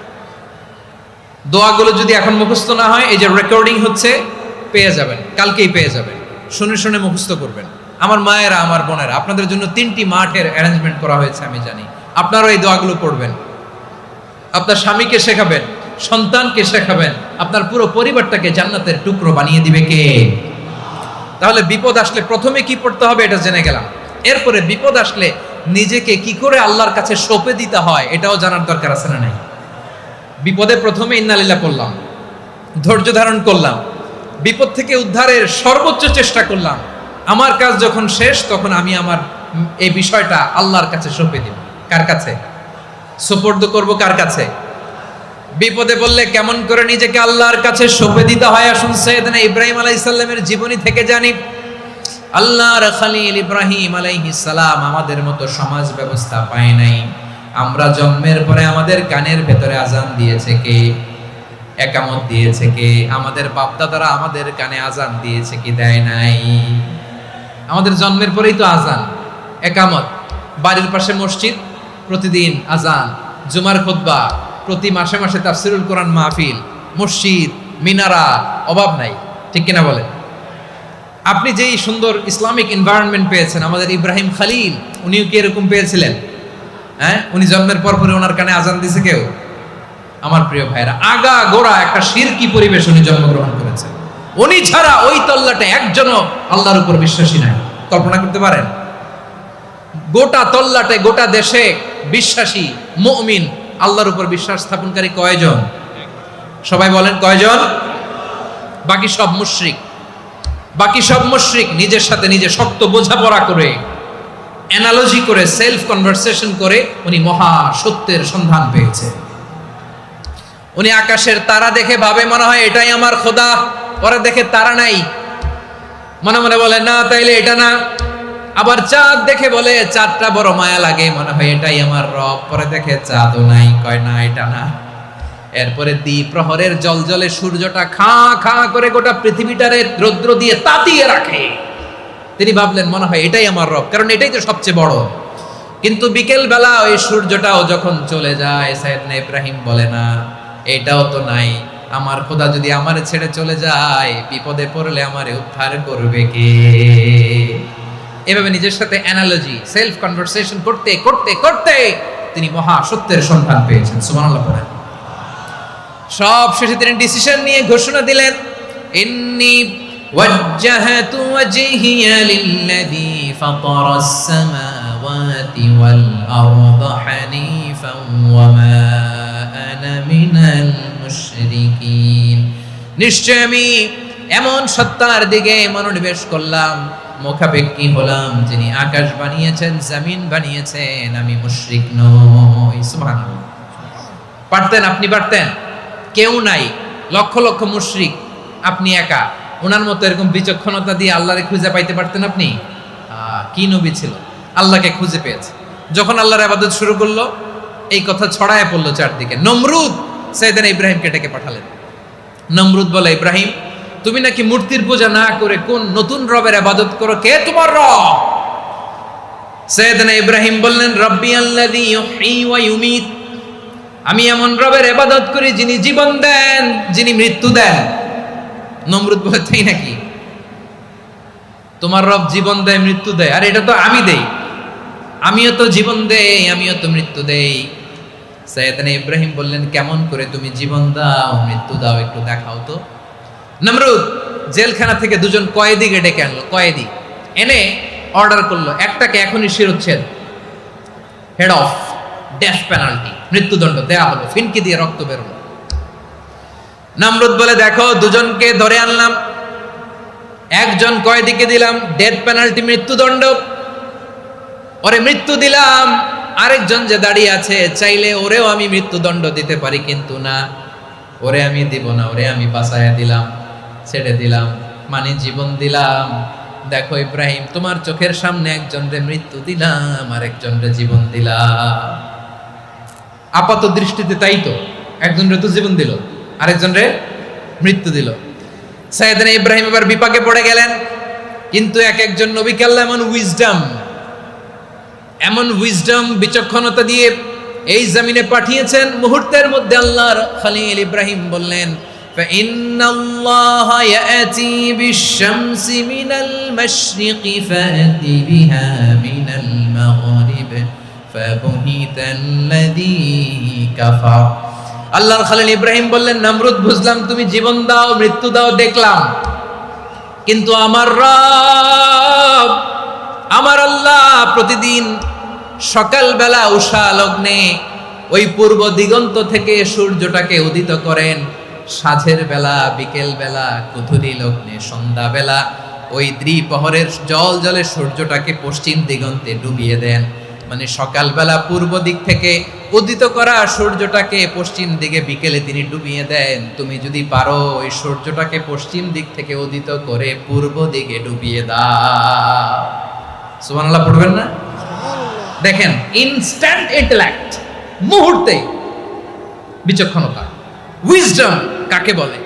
দোয়াগুলো যদি এখন মুখস্থ না হয়, এই যে রেকর্ডিং হচ্ছে, পেয়ে যাবেন, কালকেই পেয়ে যাবেন। শুনে শুনে মুখস্থ করবেন। আমার মায়েরা, আমার বোনেরা, আপনাদের জন্য 3টি মাঠের অ্যারেঞ্জমেন্ট করা হয়েছে, আমি জানি। আপনারাও এই দোয়াগুলো পড়বেন, আপনার স্বামীকে শেখাবেন, সন্তানকে শেখাবেন, আপনার পুরো পরিবারটাকে জান্নাতের টুকরো বানিয়ে দিবে কে? তাহলে বিপদ আসলে প্রথমে কি পড়তে হবে এটা জেনে গেলাম। এরপরে বিপদ আসলে নিজেকে কি করে আল্লাহর কাছে সঁপে দিতে হয় এটাও জানার দরকার আছে না নাই? বিপদে প্রথমে ইন্নালিল্লাহ করলাম, ধৈর্য ধারণ করলাম, বিপদ থেকে উদ্ধারের সর্বোচ্চ চেষ্টা করলাম। আমার কাজ যখন শেষ, তখন আমি আমার এই বিষয়টা আল্লাহর কাছে সঁপে দিব। কার কাছে সুপর্দ করব? কার কাছে? বিপদে বললে কেমন করে নিজেকে আল্লাহর কাছে সঁপে দিতে হয়, আসুন সাইয়েদনা ইব্রাহিম আলাইহিস সালামের জীবনী থেকে জানি। আল্লাহর খলিল ইব্রাহিম আলাইহিস সালাম আমাদের মতো সমাজ ব্যবস্থা পায় নাই। আমরা জন্মের পরে আমাদের কানের ভেতরে আজান দিয়েছে কে? একামত দিয়েছে কে? আমাদের বাপদাদারা আমাদের কানে আজান দিয়েছে কি? দেয় নাই। আমাদের জন্মের পরেই তো আজান, একামত, বাড়ির পাশে মসজিদ, প্রতিদিন আজান, জুমার খুতবা, প্রতি মাসে মাসে তাফসিরুল কোরআন মাহফিল, মসজিদ, মিনারা, অভাব নাই, ঠিক কিনা বলেন? আপনি যেই সুন্দর ইসলামিক এনভায়রনমেন্ট পেয়েছেন, আমাদের ইব্রাহিম খলিল উনিও কি এরকম পেয়েছিলেন? হ্যাঁ, উনি জন্মের পর পরে ওনার কানে আজান দিয়েছে কেউ? আমার প্রিয় ভাইরা, আগা গোড়া একটা শিরকি পরিবেশ উনি জন্মগ্রহণ করেছেন। উনি ছাড়া ওই তল্লাটে একজনও আল্লাহর উপর বিশ্বাসী নাই। কল্পনা করতে পারেন? গোটা তল্লাটে, গোটা দেশে বিশ্বাসী মুমিন, আল্লাহর উপর বিশ্বাস স্থাপনকারী কয়জন? সবাই বলেন কয়জন? বাকি সব মুশরিক। বাকি সব মুশরিক নিজের সাথে নিজে শক্ত বোঝাপড়া করে, অ্যানালজি করে, সেলফ কনভারসেশন করে উনি মহা সত্যের সন্ধান পেয়েছে। উনি আকাশের তারা দেখে ভাবে মনে হয় এটাই আমার খোদা, পরে দেখে তারা নাই, মনে মনে বলে না তাইলে এটা না। আবার চাঁদ দেখে বলে চাঁদটা বড় মায়া লাগে, মনে হয় এটাই আমার রব, পরে দেখে চাঁদও নাই, কয় না এটা না। এরপরে দ্বীপ প্রহরের জলজলে সূর্যটা খা খা করে গোটা পৃথিবীটারে রৌদ্র দিয়ে তাতিয়ে রাখে। তিনি ভাবলেন মনে হয় এটাই আমার রব, কারণ এটাই তো সবচেয়ে বড়। কিন্তু বিকেল বেলা ওই সূর্যটাও যখন চলে যায়, সাইয়েদনা ইব্রাহিম বলে না এটাও তো নাই, আমার খোদা যদি আমারে ছেড়ে চলে যায়, বিপদে পড়লে আমারে উদ্ধার করবে কে? এভাবে নিজের সাথে অ্যানালজি, সেলফ কনভারসেশন করতে করতে করতে তিনি মহা সত্যের সন্ধান পেয়েছেন। সুবহানাল্লাহ পড়েন। সব শেষে তিনি ডিসিশন নিয়ে ঘোষণা দিলেন, ইন্নী ওয়াজ্জাহাতু ওয়াজহিয়া লিল্লাযী ফাতারাস সামাওয়াতি ওয়াল আরদা হানিফান ওয়া মা আনা মিনাল মুশরিকিন। নিশ্চয় আমি এমন সত্তার দিকে মনোনিবেশ করলাম, মুখাপেক্ষী হলাম, যিনি আকাশ বানিয়েছেন, জমিন বানিয়েছেন, আমি মুশরিক নই। সুবহানাল্লাহ। পারতেন? আপনি পারতেন? কেউ নাই, লক্ষ লক্ষ মুশরিক, আপনি একা। ওনার মতো এরকম বিচক্ষণতা দিয়ে আল্লাহরে খুঁজে পাইতে পারতেন আপনি? কি নবী ছিল, আল্লাহকে খুঁজে পেয়েছে। যখন আল্লাহর ইবাদত শুরু করলো, এই কথা ছড়ায় পড়লো চারদিকে। নমরুদ সাইয়েদনা ইব্রাহিমকে ডেকে পাঠালেন। নমরুদ বলে, ইব্রাহিম তুমি নাকি মূর্তির পূজা না করে কোন নতুন রবের ইবাদত করো, কে তোমার রব? সাইয়েদনা ইব্রাহিম বললেন রব্বি আল্লাযী ইউহয়ী ওয়া ইউমীত, আমি এমন রবের ইবাদত করি যিনি জীবন দেন, যিনি মৃত্যু দেন। নমরুদ বলে তাই নাকি? তোমার রব জীবন দেয় মৃত্যু দেয়, আর এটা তো আমি দেই, আমিও তো জীবন দেই, আমিও তো মৃত্যু দেই। সাইয়েদনা ইব্রাহিম বললেন কেমন করে তুমি জীবন দাও মৃত্যু দাও একটু দেখাও তো। নমরুদ জেলখানা থেকে দুজন কয়েদিকে ডেকে আনলো, কয়েদি এনে অর্ডার করলো একটাকে এখনই শিরোচ্ছেদ, হেড অফ, ডেথ পেনাল্টি, মৃত্যুদণ্ড দেয়া হলো, ফিনকি দিয়ে রক্ত বেরোলো। নমরুদ বলে দেখো দুজনকে ধরে আনলাম, একজন কয়েদিকে দিলাম ডেথ পেনাল্টি, মৃত্যুদণ্ড, ওরে মৃত্যু দিলাম। আরেকজন যে দাঁড়িয়ে আছে চাইলে ওরেও আমি মৃত্যুদণ্ড দিতে পারি, কিন্তু না, ওরে আমি দিব না, ওরে আমি বাঁচায়া দিলাম, ছেড়ে দিলাম, মানে জীবন দিলাম। দেখো ইব্রাহিম, তোমার চোখের সামনে একজনরে মৃত্যু দিলাম, আরেকজনরে জীবন দিলাম। আপাত দৃষ্টিতে তাই তো, একজনরে তো জীবন দিল, আরেকজনরে মৃত্যু দিল। সাইয়েদনা ইব্রাহিম এবার বিপাকে পড়ে গেলেন, কিন্তু এক একজন নবীকে আল্লাহ এমন উইজডম বিচক্ষণতা দিয়ে এই জমিনে পাঠিয়েছেন, মুহূর্তের মধ্যে আল্লাহর খলিল ইব্রাহিম বললেন ফাইন্নাল্লাহা ইয়াতি বিশ-শামসি মিনাল মাশরিকি ফাতি বিহা মিনাল মাগরিব ফাবুহিতাল্লাযী কাফার। আল্লাহর খলিল ইব্রাহিম বললেন নমরুদ বুঝলাম তুমি জীবন দাও মৃত্যু দাও দেখলাম, কিন্তু আমার রব আমার আল্লাহ প্রতিদিন সকালবেলা উষা লগ্নে ওই পূর্ব দিগন্ত থেকে সূর্যটাকে উদিত করেন, সাঁঝের বেলা, বিকেল বেলা, কুথুরি লগ্নে, সন্ধ্যা বেলা ওই দ্বিপ্রহরের জল জলে সূর্যটাকে পশ্চিম দিগন্তে ডুবিয়ে দেন। মানে সকালবেলা পূর্ব দিক থেকে উদিত করা সূর্যটাকে পশ্চিম দিকে বিকেলে তিনি ডুবিয়ে দেন। তুমি যদি পারো ওই সূর্যটাকে পশ্চিম দিক থেকে উদিত করে পূর্ব দিকে ডুবিয়ে দাও। সুবহানাল্লাহ পড়বেন না? দেখেন ইনস্ট্যান্ট ইন্টেলেক্ট, মুহূর্তে বিচক্ষণতা, উইজডম কাকে বলে?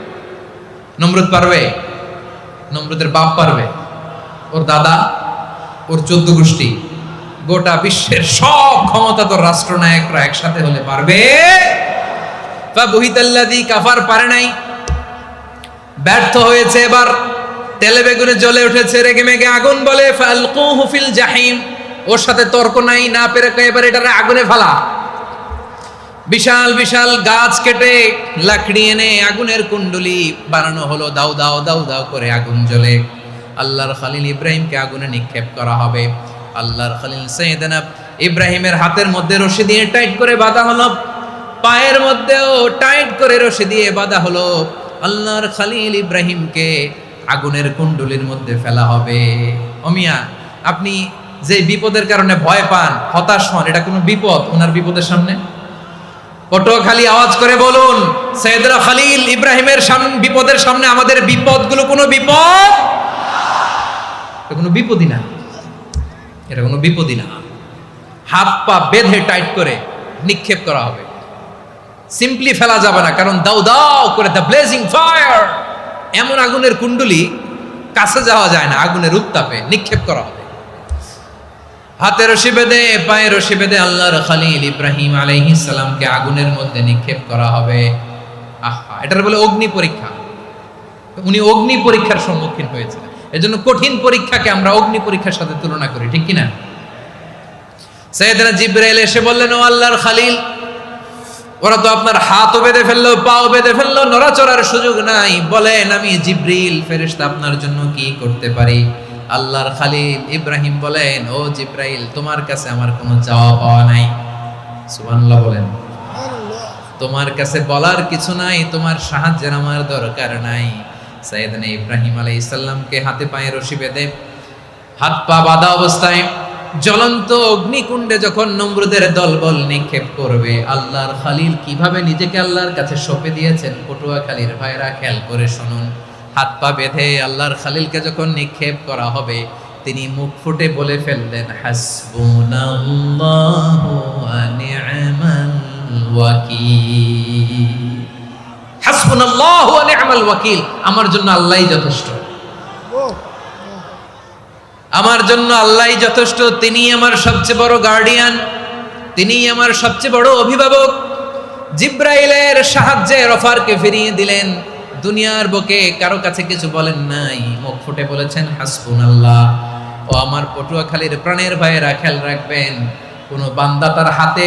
নমরুদ পারবে? নমরুদের বাপ পারবে? ওর দাদা, ওর 14 গোষ্ঠী, গোটা বিশ্বের সব ক্ষমতাধর রাষ্ট্রনায়করা একসাথে হলে পারবে? ফাবুহিতাল্লাযী কাফার পারে নাই, ব্যর্থ হয়েছে। এবার তেলে বেগুনে জ্বলে উঠেছে, রেগে মেগে আগুন বলে ফালকুহু ফিল জাহিম। ওর সাথে তর্ক নাই, না পেরে এবার এটারে আগুনে ফেলা। বিশাল বিশাল গাছ কেটে লাকড়ি এনে আগুনের কুণ্ডলি বানানো হলো, দাও দাও দাও দাও করে আগুন জ্বলে। আল্লাহর খলিল ইব্রাহিমকে আগুনে নিক্ষেপ করা হবে। আল্লাহর খলিল সাইয়েদনা ইব্রাহিমের হাতের মধ্যে রশি দিয়ে টাইট করে বাঁধা হলো, পায়ের মধ্যেও টাইট করে রশি দিয়ে বাঁধা হলো। আল্লাহর খলিল ইব্রাহিমকে আগুনের কুণ্ডলির মধ্যে ফেলা হবে। ওমিয়া, আপনি যে বিপদের কারণে ভয় পান, হতাশ হন, এটা কোনো বিপদ ওনার বিপদের সামনে? পটুয়াখালী আওয়াজ করে বলুন, সাইয়েদনা খলিল ইব্রাহিমের বিপদের সামনে আমাদের বিপদগুলো কোনো বিপদ? এটা কোনো বিপদই না, এটা কোনো বিপদই না। হাত পা বেঁধে টাইট করে নিক্ষেপ করা হবে, সিম্পলি ফেলা যাবে না, কারণ দাও দাও করে দ্য ব্লেজিং ফায়ার, এমন আগুনের কুণ্ডলি, কাছে যাওয়া যায় না, আগুনের উত্তাপে নিক্ষেপ করা হবে। হাতে রশি বেঁধে, পায়ে রশি বেঁধে আল্লাহর খলিল ইব্রাহিম আলাইহিস সালামকে আগুনের মধ্যে নিক্ষেপ করা হবে। আহা, এটার বলে অগ্নি পরীক্ষা। উনি অগ্নি পরীক্ষার সম্মুখীন হয়েছিলেন, এজন্য কঠিন পরীক্ষাকে আমরা অগ্নি পরীক্ষার সাথে তুলনা করি, ঠিক কিনা? সাইয়েদনা জিবরাইল এসে বললেন, ও আল্লাহর খলিল, ওরা তো আপনার হাতও বেঁধে ফেললো, পাও বেঁধে ফেললো, নড়াচড়ার সুযোগ নাই, বলেন আমি জিবরিল ফেরেশতা আপনার জন্য কি করতে পারি? আল্লাহর খলিল ইব্রাহিম বলেন, ও জিবরাইল, তোমার কাছে আমার কোনো চাওয়া পাওয়া নাই। সুবহানাল্লাহ বলেন। তোমার কাছে বলার কিছু নাই, তোমার সাহায্যের আমার দরকার নাই। সাইয়েদনা ইব্রাহিম আলাইহিস সালামকে হাতে পায়ে রশি বেঁধে, হাত পা বাঁধা অবস্থায় জ্বলন্ত অগ্নিকুণ্ডে যখন নমরুদের দলবল নিক্ষেপ করবে, আল্লাহর খলিল কিভাবে নিজেকে আল্লাহর কাছে সঁপে দিয়েছেন, পটুয়াখালীর ভাইরা খেয়াল করে শুনুন। হাত পা বেঁধে আল্লাহর খলিলকে যখন নিক্ষেপ করা হবে, তিনি মুখ ফুটে বলে ফেললেন, হাসবুনাল্লাহু ওয়া নি'মাল ওয়াকিল। হাসবুনাল্লাহু ওয়া নি'মাল ওয়াকিল, আমার জন্য আল্লাহই যথেষ্ট। আমার জন্য আল্লাহই যথেষ্ট, তিনিই আমার সবচেয়ে বড় গার্ডিয়ান, তিনিই আমার সবচেয়ে বড় অভিভাবক। জিব্রাইলের সাহায্যে অফারকে ফিরিয়ে দিলেন। দুনিয়ার বুকে কারো কাছে কিছু বলেন নাই, মুখ ফুটে বলেছেন হাসবুনাল্লাহ। ও আমার পটুয়াখালীর প্রাণের ভাইয়েরা, খেয়াল রাখবেন, কোন বান্দা তার হাতে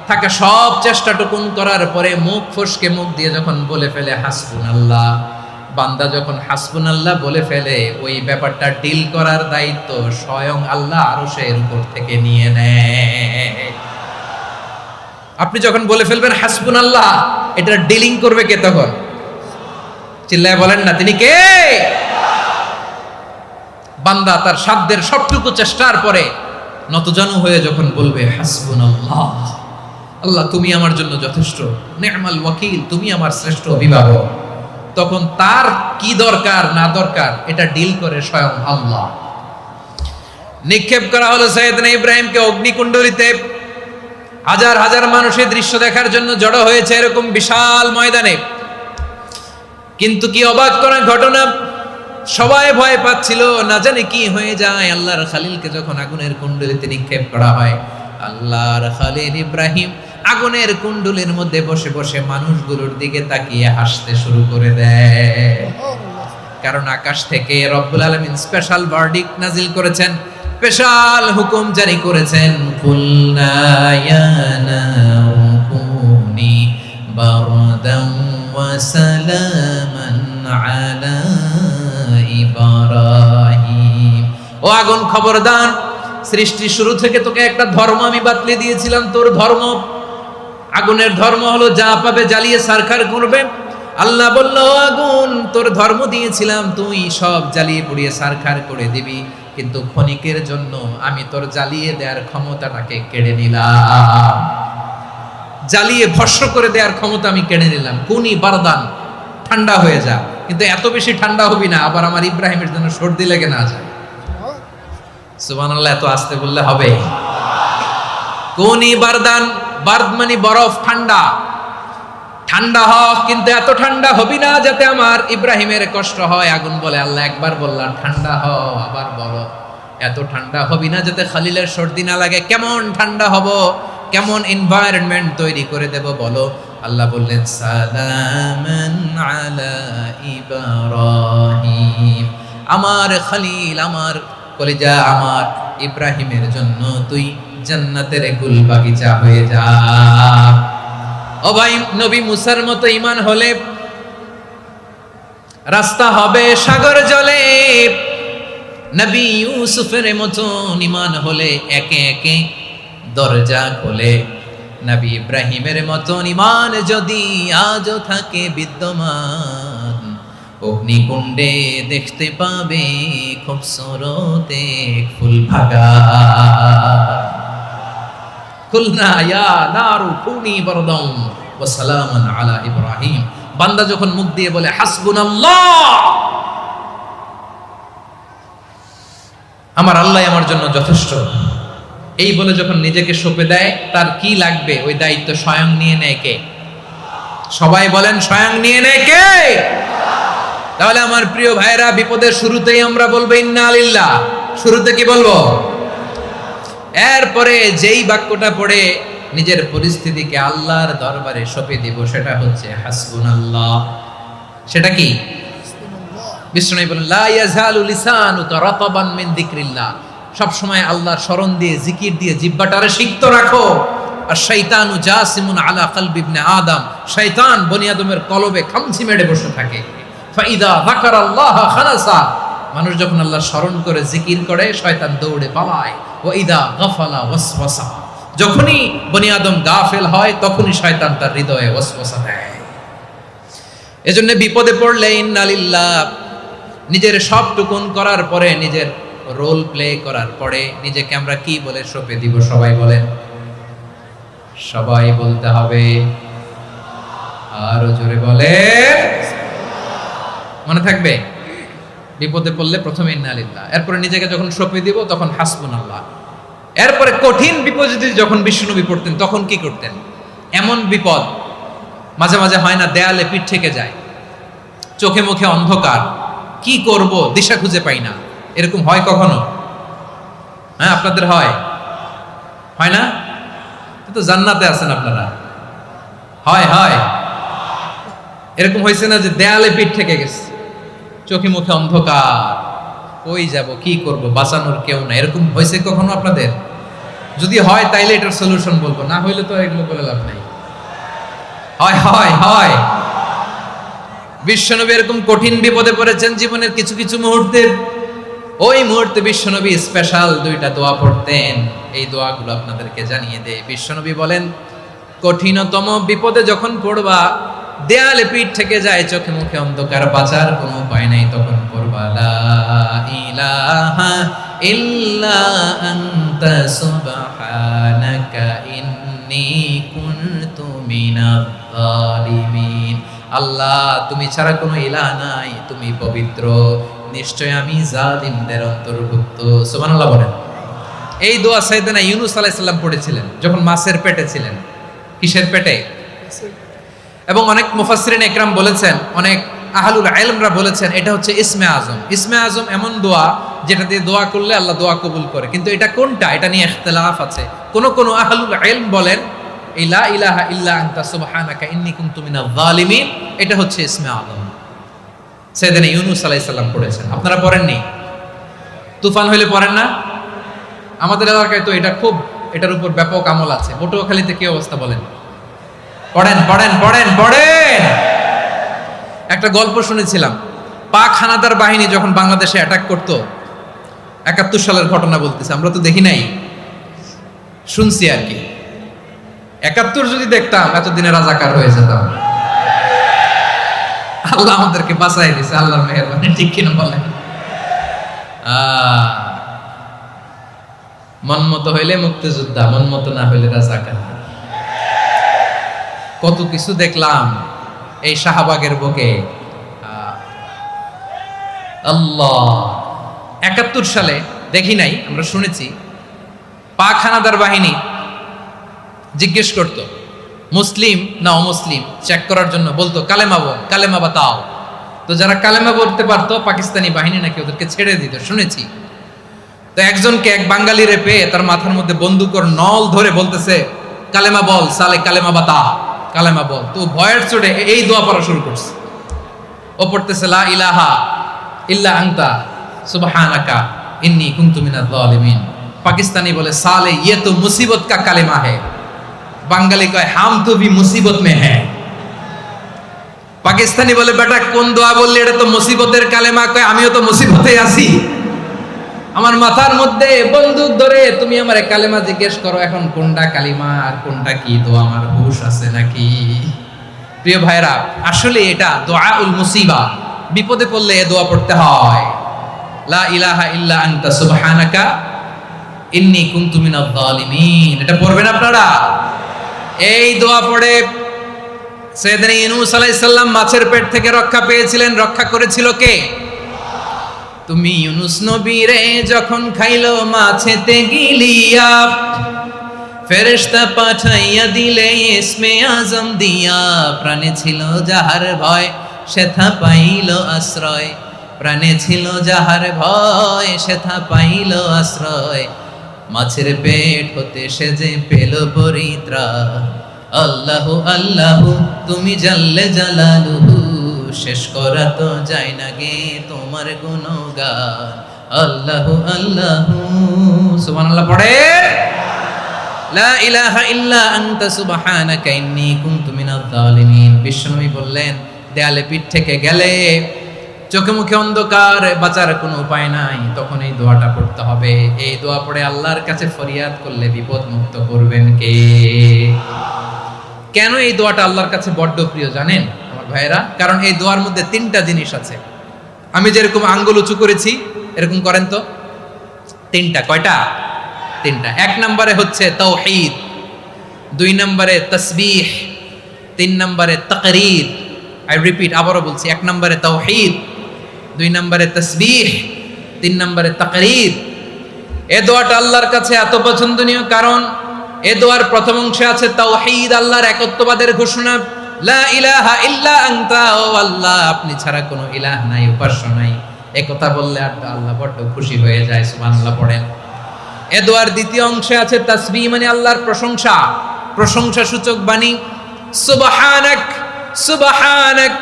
থাকা সব চেষ্টাটুকুন করার পরে মুখ ফসকে মুখ দিয়ে যখন বলে ফেলে হাসবুনাল্লাহ, বান্দা যখন হাসবুনাল্লাহ বলে ফেলে, ওই ব্যাপারটা ডিল করার দায়িত্ব স্বয়ং আল্লাহ আরশের উপর থেকে নিয়ে নেয়। আপনি যখন বলে ফেলবেন হাসবুনাল্লাহ, এটা ডিলিং করবে কে তখন? চিল্লায় বলেন না, তিনি কে? বান্দা তার সাধ্যের সবটুকু চেষ্টার পরে নতজানু হয়ে যখন বলবে হাসবুনাল্লাহ, আল্লাহ তুমি আমার জন্য যথেষ্ট, নি'মাল ওয়াকিল, তুমি আমার শ্রেষ্ঠ অভিভাবক, তখন তার কি দরকার না দরকার এটা ডিল করে স্বয়ং আল্লাহ। নিক্ষেপ করা হলো সাইয়েদনা ইব্রাহিমকে অগ্নিকুণ্ডলিতে। হাজার হাজার মানুষের দৃশ্য দেখার জন্য জড়ো হয়েছে এরকম বিশাল ময়দানে। কিন্তু কি অবাক করা ঘটনা, সবাই ভয় পাচ্ছিল, না জানে কি হয়ে যায়। আল্লাহর খালিলকে যখন আগুনের কুণ্ডলিতে নিক্ষেপ করা হয়, আল্লাহর খালিল ইব্রাহিম আগুনের কুণ্ডলের মধ্যে বসে বসে মানুষগুলোর দিকে তাকিয়ে হাসতে শুরু করে দেয়। কারণ আকাশ থেকে রব্বুল আলামিন স্পেশাল ভার্ডিক্ট নাজিল করেছেন, স্পেশাল হুকুম জারি করেছেন, কুলনা ইয়া নারু কুনি বারদান ওয়া সালামান আলা ইব্রাহিম। ও আগুন, খবরদার, সৃষ্টির শুরু থেকে তোকে একটা ধর্ম আমি বাতলে দিয়েছিলাম। তোর ধর্ম, আগুনের ধর্ম হলো যা পাবে জ্বালিয়ে সারখার করবে। আল্লাহ বলল, আগুন, তোর ধর্ম দিয়েছিলাম, তুই সব জ্বালিয়ে পুড়িয়ে সারখার করে দিবি, কিন্তু ক্ষণিকের জন্য আমি তোর জ্বালিয়ে দেওয়ার ক্ষমতাটাকে কেড়ে নিলাম, জ্বালিয়ে ভস্ম করে দেওয়ার ক্ষমতা আমি কেড়ে নিলাম। কুনি বারদান, ঠান্ডা হয়ে যা। কিন্তু এত বেশি ঠান্ডা হবি না আবার আমার ইব্রাহিমের জন্য সর্দি লেগে না যায়। সুবহানাল্লাহ, এত আস্তে বললে হবে? কুনি বারদান, বারদ মানে বরফ, ঠান্ডা। ঠান্ডা হ, কিন্তু এত ঠান্ডা হবি না যাতে আমার ইব্রাহিমের কষ্ট হয়। আগুন বলে, আল্লাহ একবার বললাম ঠান্ডা হ, আবার বলো এত ঠান্ডা হবি না যাতে খালিলের সর্দি না লাগে। কেমন ঠান্ডা হব, কেমন এনভায়রনমেন্ট তৈরি করে দেব বলো? আল্লাহ বললেন, সালামান আলা ইব্রাহিম, আমার খালিল, আমার কলিজা, আমার ইব্রাহিমের জন্য তুই জান্নাতের গুল বাগিচা হয়ে যা। ও ভাই, নবী মুসার মতো ঈমান হলে রাস্তা হবে সাগর জলে, নবী ইউসুফের মতো ঈমান হলে একে একে দরজা খোলে। নবী ইব্রাহিমের মতো ঈমান যদি আজও থাকে বিদ্যমান, অগ্নিকুণ্ডে দেখতে পাবে খুবসুরত এক ফুল বাগান। কুলনা ইয়া নারু কুনি বারদান ওয়া সালামান আলা ইব্রাহিম। বান্দা যখন মুখ দিয়ে বলে হাসবুনাল্লাহ, আমার আল্লাহ আমার জন্য যথেষ্ট, এই বলে যখন নিজেকে সঁপে দেয়, তার কি লাগবে ওই দায়িত্ব স্বয়ং নিয়ে নেয় কে? সবাই বলেন, স্বয়ং নিয়ে নেয় কে? তাহলে আমার প্রিয় ভাইরা, বিপদের শুরুতেই আমরা বলবো ইন্না লিল্লাহ। শুরুতে কি বলবো? এরপরে যেই বাক্যটা পড়ে নিজের পরিস্থিতিকে আল্লাহর দরবারে সঁপে দিব, সেটা হচ্ছে হাসবুনাল্লাহ। সেটা কি? বিষ্ণু বলেন, লা ইয়াজালু লিসানুকা রাতাবান মিন যিকরিল্লাহ, সব সময় আল্লাহর স্মরণ দিয়ে, জিকির দিয়ে জিহ্বাটারে সিক্ত রাখো। আর শয়তানু জাসিমুন আলা কলবি ইবনে আদম, শয়তান বনি আদমের কলবে খামচি মেরে বসে থাকে। ফাইদা যাকারাল্লাহ খানাসা, মানুষ যখন আল্লাহর স্মরণ করে জিকির করে, শয়তান দৌড়ে পালায়। ওয়া ইদা গাফালা ওয়াসওয়াসা, যখনই বনি আদম গাফেল হয়, তখনই শয়তান তার হৃদয়ে ওয়াসওয়াসা দেয়। এজন্য বিপদে পড়লে ইন্না লিল্লাহ, নিজের সবটুকুন করার পরে, নিজের রোল প্লে করার পরে নিজেকে আমরা কি বলে সঁপে দিব? সবাই বলেন, সবাই বলতে হবে, আরো জোরে বলে, মনে থাকবে? বিপদে পড়লে প্রথমে ইন্না লিল্লাহ, এরপরে নিজেকে যখন সঁপে দিব তখন হাসবুনাল্লাহ। এরপরে কঠিন বিপদে যখন বিষ্ণুনবী পড়তেন তখন কি করতেন? এমন বিপদ মাঝে মাঝে হয় না, দেয়ালে পিঠ থেকে যায়, চোখে মুখে অন্ধকার, কি করব দিশা খুঁজে পাই না, এরকম হয় কখনো? হ্যাঁ, আপনাদের হয় হয় না? তো জান্নাতে আছেন আপনারা। হয় হয় এরকম হয়েছে না যে দেয়ালে পিঠ থেকে গেছে, চোখে মুখে অন্ধকার, কই যাব, কি করব, বাঁচানোর কেউ না, এরকম হয়েছে কখনো আপনাদের? যদি হয় তাইলে এটার সলিউশন বলবো, না হইলে তো এগুলো বলে লাভ নাই। হয় হয় হয় বিশ্বনবী এরকম কঠিন বিপদে পড়েছেন জীবনের কিছু কিছু মুহূর্তে। ওই মুহূর্তে বিশ্বনবী স্পেশাল 2টা দোয়া পড়তেন। এই দোয়াগুলো আপনাদেরকে জানিয়ে দেয়। বিশ্বনবী বলেন, কঠিনতম বিপদে যখন পড়বা, দেয়ালে পিঠ থেকে যায়, চোখে মুখে অন্ধকার, বাঁচার কোনো উপায় নাই, তখন পড়বা লা ইলাহা ইল্লা আনতা সুবহানাকা ইন্নী কুনতু মিনাজ জালিমিন। আল্লাহ, তুমি ছাড়া কোনো ইলাহ নাই, তুমি পবিত্র, নিশ্চয় আমি জালিমদের অন্তর্ভুক্ত। সুবহানাল্লাহ বলেন। এই দোয়া সাইয়েদনা ইউনূস আলাইহিস সালাম পড়েছিলেন যখন মাছের পেটে ছিলেন। কিসের পেটে? এবং অনেক মুফাসসিরিন ইকরাম বলেছেন, অনেক আহলুল ইলমরা বলেছেন, এটা হচ্ছে ইসমে আজম। ইসমে আজম এমন দোয়া যেটা দিয়ে দোয়া করলে আল্লাহ দোয়া কবুল করে, কিন্তু এটা কোনটা, এটা নিয়ে ইখতিলাফ আছে। কোন আহলুল ইলম বলেন এই লা ইলাহা ইল্লা আনতা সুবহানাকা ইন্নী কুনতু মিনাজ জালিমিন, এটা হচ্ছে ইসমে আজম। সাইয়েদনা ইউনূস আলাইহিস সালাম পড়েছেন, আপনারা পড়েননি? তুফান হইলে পড়েন না? আমাদের এলাকায় তো এটা খুব, এটার উপর ব্যাপক আমল আছে। পটুয়াখালীতে কি অবস্থা বলেন? পড়েন পড়েন পড়েন পড়েন। একটা গল্প শুনেছিলাম, পাক হানাদার বাহিনী যখন বাংলাদেশে অ্যাটাক করতো, 71 সালের ঘটনা বলতেছে, আমরা তো দেখি নাই, শুনছি আর কি। 71 যদি দেখতাম এতদিনে রাজাকার হয়ে যেতাম। আল্লাহ আমাদেরকে বাঁচাই দিয়েছে, আল্লাহর মেহেরবানি, ঠিক কিনা বলেন? মন মতো হইলে মুক্তিযোদ্ধা, মন মতো না হইলে রাজাকার। কত কিছু দেখলাম এই শাহবাগের বুকে। আল্লাহ, 71 সালে দেখি নাই, আমরা শুনেছি পাক হানাদার বাহিনী জিজ্ঞেস করত মুসলিম না অমুসলিম চেক করার জন্য, বলতো কালেমা বল, কালেমা বাতাও। তো যারা কালেমা বলতে পারতো পাকিস্তানি বাহিনী নাকি ওদেরকে ছেড়ে দিত, শুনেছি। তো একজনকে, এক বাঙালিরে পেয়ে তার মাথার মধ্যে বন্দুকর নল ধরে বলতেছে কালেমা বল সালে, কালেমা বাতা, কালেমা বল। তো ভয়ের চোটে এই দোয়া পড়া শুরু করছে। ও পড়তেছে লা ইলাহা ইল্লা আনতা সুবহানাকা ইন্নী কুনতু মিনাজ জালিমিন। পাকিস্তানি বলে সালে ये तो मुसीबत का কালেমা है। বাঙালি কয় হাম তো ভি মুসিবত মে হ্যায়। পাকিস্তানি বলে বেটা কোন দোয়া বললি, এটা তো মুসিবতের কালেমা। কয় আমিও তো মুসিবতে আছি, আমার মাথার মধ্যে বন্দুক ধরে তুমি আমারে কালেমা জিজ্ঞেস করো, এখন কোনটা কালিমা আর কোনটা কি দোয়া, আমার হুশ আছে নাকি? প্রিয় ভাইরা, আসলে এটা দোয়াউল মুসিবা, বিপদে পড়লে এ দোয়া পড়তে হয়। লা ইলাহা ইল্লা আনতা সুবহানাকা ইন্নী কুনতু মিনাজ জালিমিন, এটা পড়বেন আপনারা। এই দোয়া পড়ে সাইয়েদনা ইউনূস আলাইহিস সালাম মাছের পেট থেকে রক্ষা পেয়েছিলেন। রক্ষা করেছিল কে? তুমি ইউনূস নবীরে যখন খাইলো মাছেতে গিলিয়া, ফেরেশতা পাঠাইয়া দিলে ইসমে আজম দিয়া। প্রাণে ছিল যাহার ভয় সেথা পাইল আশ্রয়, প্রাণে ছিল যাহার ভয় সেথা পাইল আশ্রয়। মাছের পেট হতে সে যে পেল পরিত্রাণ। আল্লাহু আল্লাহু তুমি জাল্লে জালালুহু, শেষ করা তো যায় না গে তোমার গুণগান। আল্লাহু আল্লাহু, সুবহানাল্লাহ পড়ে। লা ইলাহা ইল্লা আনতা সুবহানাকা ইন্নী কুনতু মিনাজ জালিমিন। বিশ্বনবী বললেন, দেয়ালে পিঠ থেকে গেলে, চোখে মুখে অন্ধকার, বাঁচার কোনো উপায় নাই, তখন এই দোয়াটা পড়তে হবে। এই দোয়া পড়ে আল্লাহর কাছে ফরিয়াদ করলে বিপদ মুক্ত করবেন কে? কেন এই দোয়াটা আল্লাহর কাছে বড্ড প্রিয় জানেন আমার ভাইয়েরা? কারণ এই দোয়ার মধ্যে 3টা জিনিস আছে। আমি যেরকম আঙ্গুল উঁচু করেছি এরকম করেন তো। 3টা, কয়টা? 3টা। 1 নম্বরে হচ্ছে তাওহীদ, 2 নম্বরে তাসবিহ, 3 নম্বরে তাকরীর। আই রিপিট, আবারও বলছি, 1 নম্বরে তাওহীদ, 2 নম্বরে তাসবিহ, 3 নম্বরে তাকরীর। এই দোয়াটা আল্লাহর কাছে এত পছন্দনীয় কারণ এই দোয়ার প্রথম অংশে আছে তাওহীদ, আল্লাহর একত্ববাদের ঘোষণা। লা ইলাহা ইল্লা আনতা, ও আল্লাহ আপনি ছাড়া কোনো ইলাহ নাই, উপাস্য নাই। এই কথা বললে আর আল্লাহ বড় খুশি হয়ে যায়। সুবহানাল্লাহ পড়েন। এ দোয়ার দ্বিতীয় অংশে আছে তাসবিহ, মানে আল্লাহর প্রশংসা, প্রশংসা সূচক বাণী। সুবহানাক সুবহানাক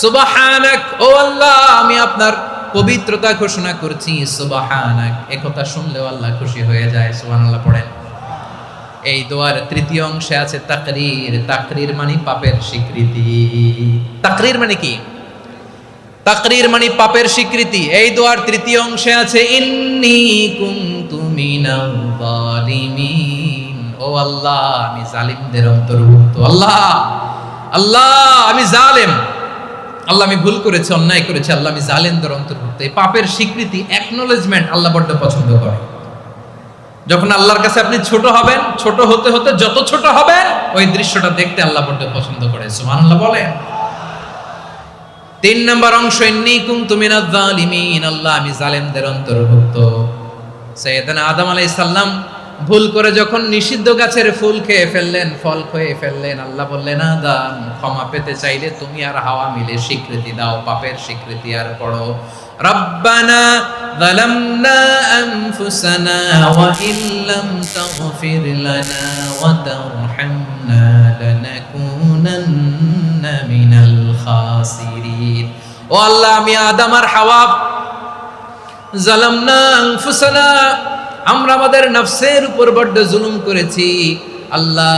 সুবহানাক, ও আল্লাহ আমি আপনার পবিত্রতা ঘোষণা করছি। সুবহানাক, একথা শুনলেও আল্লাহ খুশি হয়ে যায়। সুবহানাল্লাহ পড়েন। এই দোয়ার তৃতীয় অংশে আছে তাকরীর। তাকরীর মানে পাপের স্বীকৃতি। তাকরীর মানে কি? তাকরীর মানে পাপের স্বীকৃতি। এই দোয়ার তৃতীয় অংশে আছে ইন্নী কুনতু মিনাল যালিমিন, ও আল্লাহ আমি জালিমদের অন্তর্ভুক্ত। আল্লাহ আল্লাহ আমি জালেম, আল্লাহ আমি ভুল করেছি, অন্যায় করেছি, আল্লাহ আমি জালেমদের অন্তর্ভুক্ত। এই পাপের স্বীকৃতি, অ্যাকনোলেজমেন্ট আল্লাহ বড্ড পছন্দ করে। যখন আল্লাহর কাছে আপনি ছোট হবেন, ছোট হতে হতে যত ছোট হবেন, ওই দৃশ্যটা দেখতে আল্লাহ বড্ড পছন্দ করে। সুবহানাল্লাহ বলেন। 3 নম্বর অংশ ইন্নী কুনতু মিনাজ জালিমিন, আল্লাহ আমি জালেমদের অন্তর্ভুক্ত। সাইয়েদনা আদম আলাইহিস সালাম ভুল করে যখন নিষিদ্ধ গাছের ফুল খেয়ে ফেললেন, ফল খেয়ে ফেললেন, আল্লাহ বললেন আদম ক্ষমা পেতে চাইলে তুমি আর হাওয়া মিলে স্বীকৃতি দাও, পাপের স্বীকৃতি। আর পড়ো রব্বানা যালামনা আনফুসানা ওয়া ইল্লাম তাগফির লানা ওয়া তারহামনা লানাকুনান্না মিনাল খাসিরিন। ও আল্লাহ আমি আদম আর হাওয়া যালামনা আনফুসানা, আমরা আমাদের নফসের উপর বড্ড জুলুম করেছি। আল্লাহ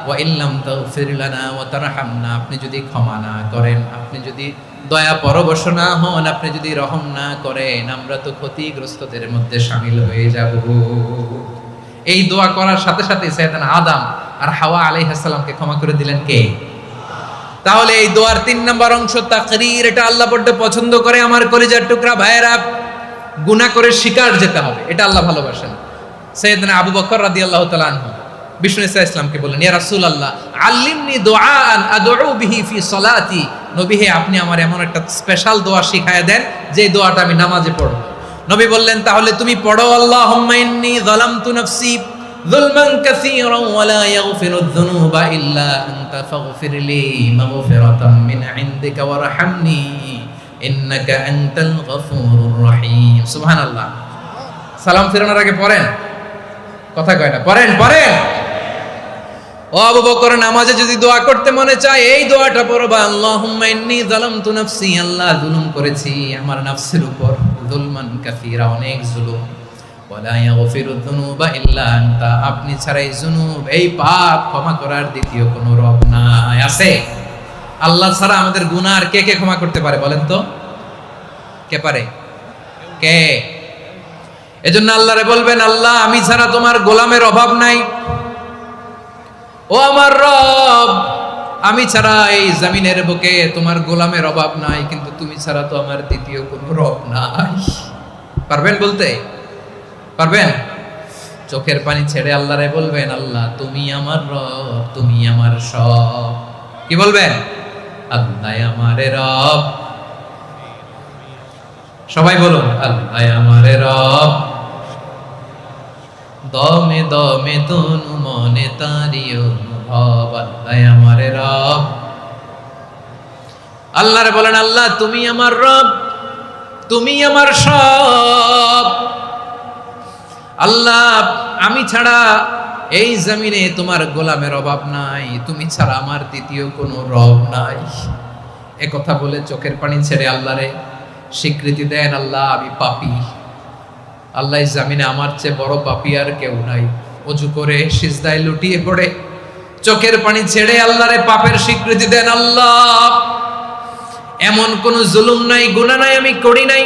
ওয়া ইল্লাম তাগফির লানা ওয়া তারহামনা, আপনি যদি ক্ষমা না করেন, আপনি যদি দয়া পরবশ না হন, আপনি যদি রহম না করেন, আমরা তো ক্ষতিগ্রস্তদের মধ্যে শামিল হয়ে যাব। এই দোয়া করার সাথে সাথে সাইয়েদনা আদম আর হাওয়া আলাইহিস সালামকে ক্ষমা করে দিলেন কে? তাহলে এই দোয়ার 3 নম্বর অংশ তাকরীর, এটা আল্লাহ বড্ড পছন্দ করে। আমার কলিজার টুকরা ভাইয়েরা, গুনাহ করে শিকার যেতে হবে, এটা আল্লাহ ভালোবাসেন। সাইয়েদনা আবু বকর রাদিয়াল্লাহু তাআলা আনহু বিষ্ণু ইসা ইসলামকে বললেন, ইয়া রাসূলুল্লাহ আল্লিমনি দুআআন আদউ বিহি ফি সলাতি, নবী হে আপনি আমার এমন একটা স্পেশাল দোয়া শিখায়া দেন যে দোয়াটা আমি নামাজে পড়ব। নবী বললেন, তাহলে তুমি পড়ো আল্লাহুম্মা ইন্নী যালামতু নাফসি যুলমান কাসীরান ওয়া লা ইয়াগফিরুয যুনুবা ইল্লা আনতা ফাগফিরলি মাগফিরাতাম মিন ইনদিকা ওয়ারহামনি ইন্নাকা আনতাল গফুরুর রহিম। সুবহানাল্লাহ। সালাম ফেরানোর আগে পড়েন, কথা কয় না, পড়েন পড়েন। ও আবু বকর, নামাজে যদি দোয়া করতে মনে চায় এই দোয়াটা পড়বা, আল্লাহুম্মা ইন্নী যালামতু নাফসি, আল্লাহ জুলুম করেছি আমার নফসের উপর, যুলমান কাসীরা অনেক জুলুম, ওয়া লা ইয়াগফিরুয যুনুবা ইল্লা আনতা, আপনি ছাড়া এই জুনুব, এই পাপ ক্ষমা করার দ্বিতীয় কোনো রব নাই। আছে? আল্লাহ ছাড়া আমাদের গুনাহ আর কে কে ক্ষমা করতে পারে বলেন তো? কে পারে? কে? এজন্য আল্লাহরে বলবেন, আল্লাহ আমি ছাড়া তোমার গোলামের অভাব নাই। ও আমার রব, আমি ছাড়া এই জমিনের বুকে তোমার গোলামের অভাব নাই, কিন্তু তুমি ছাড়া তো আমার দ্বিতীয় কোনো রব নাই। পারবেন বলতে? পারবেন? চোখের পানি ছেড়ে আল্লাহরে বলবেন, আল্লাহ তুমি আমার রব, তুমি আমার সব। কি বলবেন? আল্লাহ আমারে রব। সবাই বলুন, আল্লাহ আমারে রব, দমে দমে তনু মনে তারি অনুভব, আল্লাহ আমারে রব। আল্লাহরে বলেন, আল্লাহ তুমি আমার রব, তুমি আমার সব। আল্লাহ আমি ছাড়া এই জমিনে তোমার গোলামের অভাব নাই, তুমি ছাড়া আমার দ্বিতীয় কোনো রব নাই। একথা বলে চোখের পানি ছেড়ে আল্লাহরে স্বীকৃতি দেন, আল্লাহ আমি পাপী, আল্লাহ জামিনে আমার চেয়ে বড় পাপী আর কেউ নাই। ওযু করে সিজদায় লুটিয়ে পড়ে চোখের পানি ছেড়ে আল্লাহরে পাপের স্বীকৃতি দেন, আল্লাহ এমন কোন জুলুম নাই, গুনাহ নাই আমি করি নাই,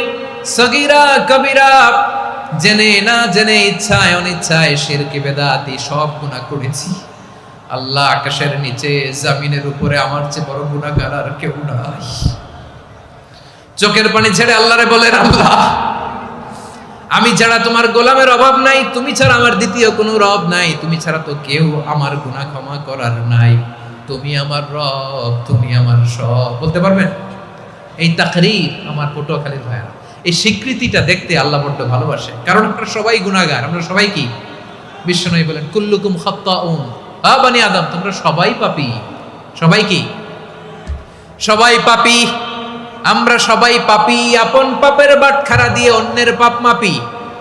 সগীরা কবিরা, জেনে না জেনে, ইচ্ছায় অনিচ্ছায়, শিরকি বেদাতি সব গুনাহ করেছি। আল্লাহ আকাশের নিচে জমিনের উপরে আমার চেয়ে বড় গুনাহগার আর কেউ নাই। চোখের পানি ছেড়ে আল্লাহরে বলেন, আল্লাহ আমি ছাড়া তোমার গোলামের অভাব নাই, তুমি ছাড়া আমার দ্বিতীয় কোনো রব নাই, তুমি ছাড়া তো কেউ আমার গুনাহ ক্ষমা করার নাই, তুমি আমার রব, তুমি আমার সব। বলতে পারবেন? এই তাকরীর আমার পটুয়াখালীর ভাইয়া, এই স্বীকৃতিটা দেখতে আল্লাহ বড্ড ভালোবাসে, কারণ আমরা সবাই গুনাহগার, আমরা সবাই কি? বিশ্বনবী বলেন, কুল্লুকুম খাত্তাউন, আ বনি আদম তোমরা সবাই পাপী। সবাই কি? সবাই পাপী। আমরা সবাই পাপী, আপন পাপের বাটখারা দিয়ে অন্যের পাপ মাপি।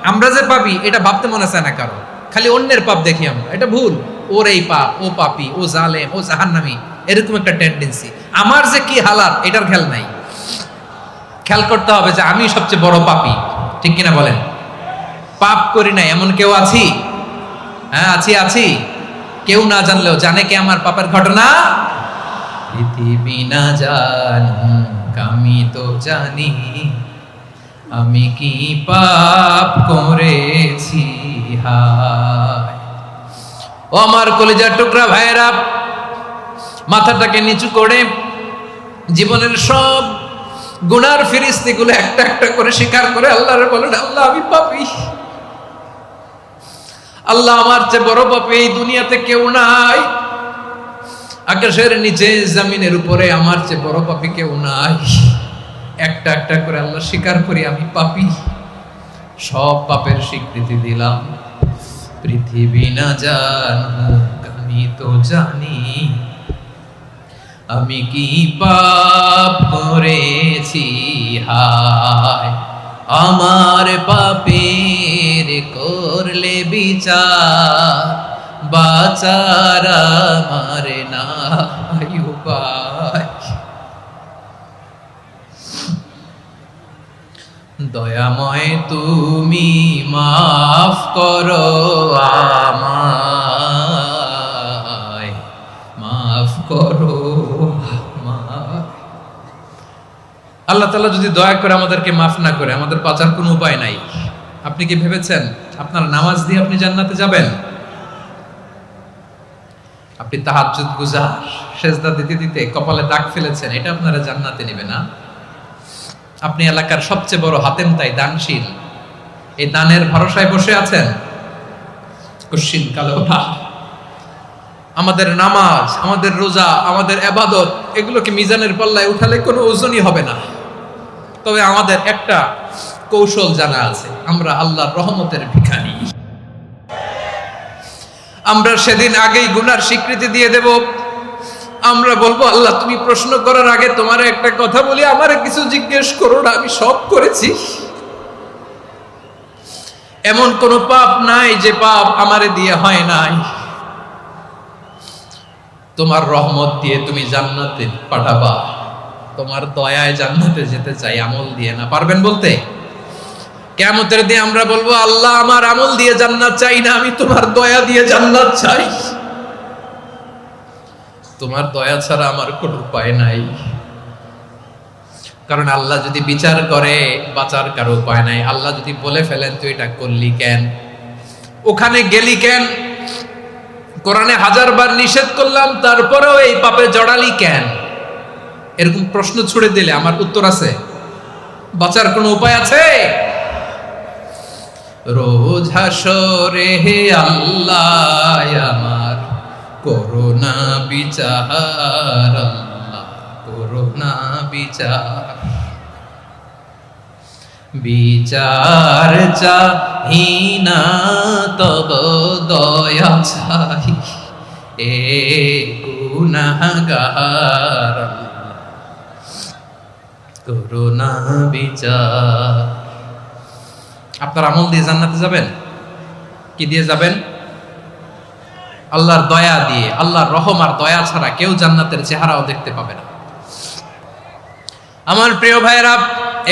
আমরা যে পাপি এটা ভাবতে মনে চায় না কারো, খালি অন্যের পাপ দেখি আমরা, এটা ভুল। ওর এই পাপ, ও পাপি, ও জালেম, ও জাহান্নামী, এরকম একটা টেন্ডেন্সি। আমার যে কি হালাত এটার খেয়াল নাই। খেয়াল করতে হবে যে আমি সবচেয়ে বড় পাপী, ঠিক কিনা বলেন? পাপ করি না এমন কেউ আছি? হ্যাঁ আছি। কেউ না জানলেও জানে কে আমার পাপের ঘটনা? পৃথিবী না জানুক আমি তো জানি, আমি কি পাপ করেছি হায়। ও আমার কলিজার টুকরা ভাইয়েরা, মাথাটাকে নিচু করে জীবনের সব গুনার ফিরিস্তিগুলো একটা একটা করে স্বীকার করে আল্লাহরে বলেন, আল্লাহ আমি পাপী, আল্লাহ আমার চেয়ে বড় পাপী এই দুনিয়াতে কেউ নাই, আকাশের নিচে জমিনের উপরে আমার চেয়ে বড় পাপী কেউ নাই। একটা একটা করে আল্লাহ স্বীকার করি আমি পাপী, সব পাপের স্বীকৃতি দিলাম। পৃথিবী না জানুক আমি তো জানি, আমি কি পাপ করেছি হায়। আমার পাপের করলে বিচার, বাঁচার আমার নাই উপায়। দয়াময় তুমি মাফ করো আমায়, মাফ করো আমায়। আল্লাহ তাআলা যদি দয়া করে আমাদেরকে মাফ না করে, আমাদের বাঁচার কোনো উপায় নাই। আপনি কি ভেবেছেন আপনার নামাজ দিয়ে আপনি জান্নাতে যাবেন? আপনি তাহাজ্জুদ গুজার, সেজদা দিতে দিতে কপালে দাগ ফেলেছেন, এটা আপনারা জান্নাতে নেবে না। আপনি এলাকার সবচেয়ে বড় হাতেম তাই, দানশীল, এই দানের ভরসায় বসে আছেন। কশিন কালে ওঠা আমাদের নামাজ, আমাদের রোজা, আমাদের ইবাদত, এগুলোকে মিজানের পাল্লায় উঠালে কোনো ওজনই হবে না। তবে আমাদের একটা কৌশল জানা আছে, আমরা আল্লাহর রহমতের ভিখারি। আমরা সেদিন আগেই গুনার স্বীকৃতি দিয়ে দেব। আমরা বলবো, আল্লাহ তুমি প্রশ্ন করার আগে তোমার একটা কথা বলি, আমারে কিছু জিজ্ঞেস করো না, আমি সব করেছি। এমন কোন পাপ নাই যে পাপ আমারে দিয়ে হয় নাই। তোমার রহমত দিয়ে তুমি জান্নাতে পাঠাবা, তোমার দয়ায় জান্নাতে যেতে চাই, আমল দিয়ে না। পারবেন বলতে? কিয়ামতের দিন আমরা বলবো, আল্লাহ আমার আমল দিয়ে জান্নাত চাই না, আমি তোমার দয়া দিয়ে জান্নাত চাই। তোমার দয়া ছাড়া আমার কোনো উপায় নাই। কারণ আল্লাহ যদি বিচার করে, বাঁচার কারো উপায় নাই। আল্লাহ যদি বলে ফেলেন তুই এটা করলি কেন, ওখানে গেলি কেন, কোরআনে 1000 বার নিষেধ করলাম তারপরেও এই পাপে জড়ালি কেন, এরকম প্রশ্ন ছুড়ে দিলে আমার উত্তর আছে? বাঁচার কোনো উপায় আছে? রোজ হাসরে হে আল্লাহ আমার করোনা বিচার, আল্লাহ করোনা বিচার। বিচার চাহি না তব দয়া চাই, এ গুনাহগার করোনা বিচার। আপনার আমল দিয়ে জান্নাতে যাবেন? কি দিয়ে যাবেন? আল্লাহর দয়া দিয়ে। আল্লাহর রহম আর দয়া ছাড়া কেউ জান্নাতের চেহারাও দেখতে পাবে না। আমার প্রিয় ভাইয়েরা,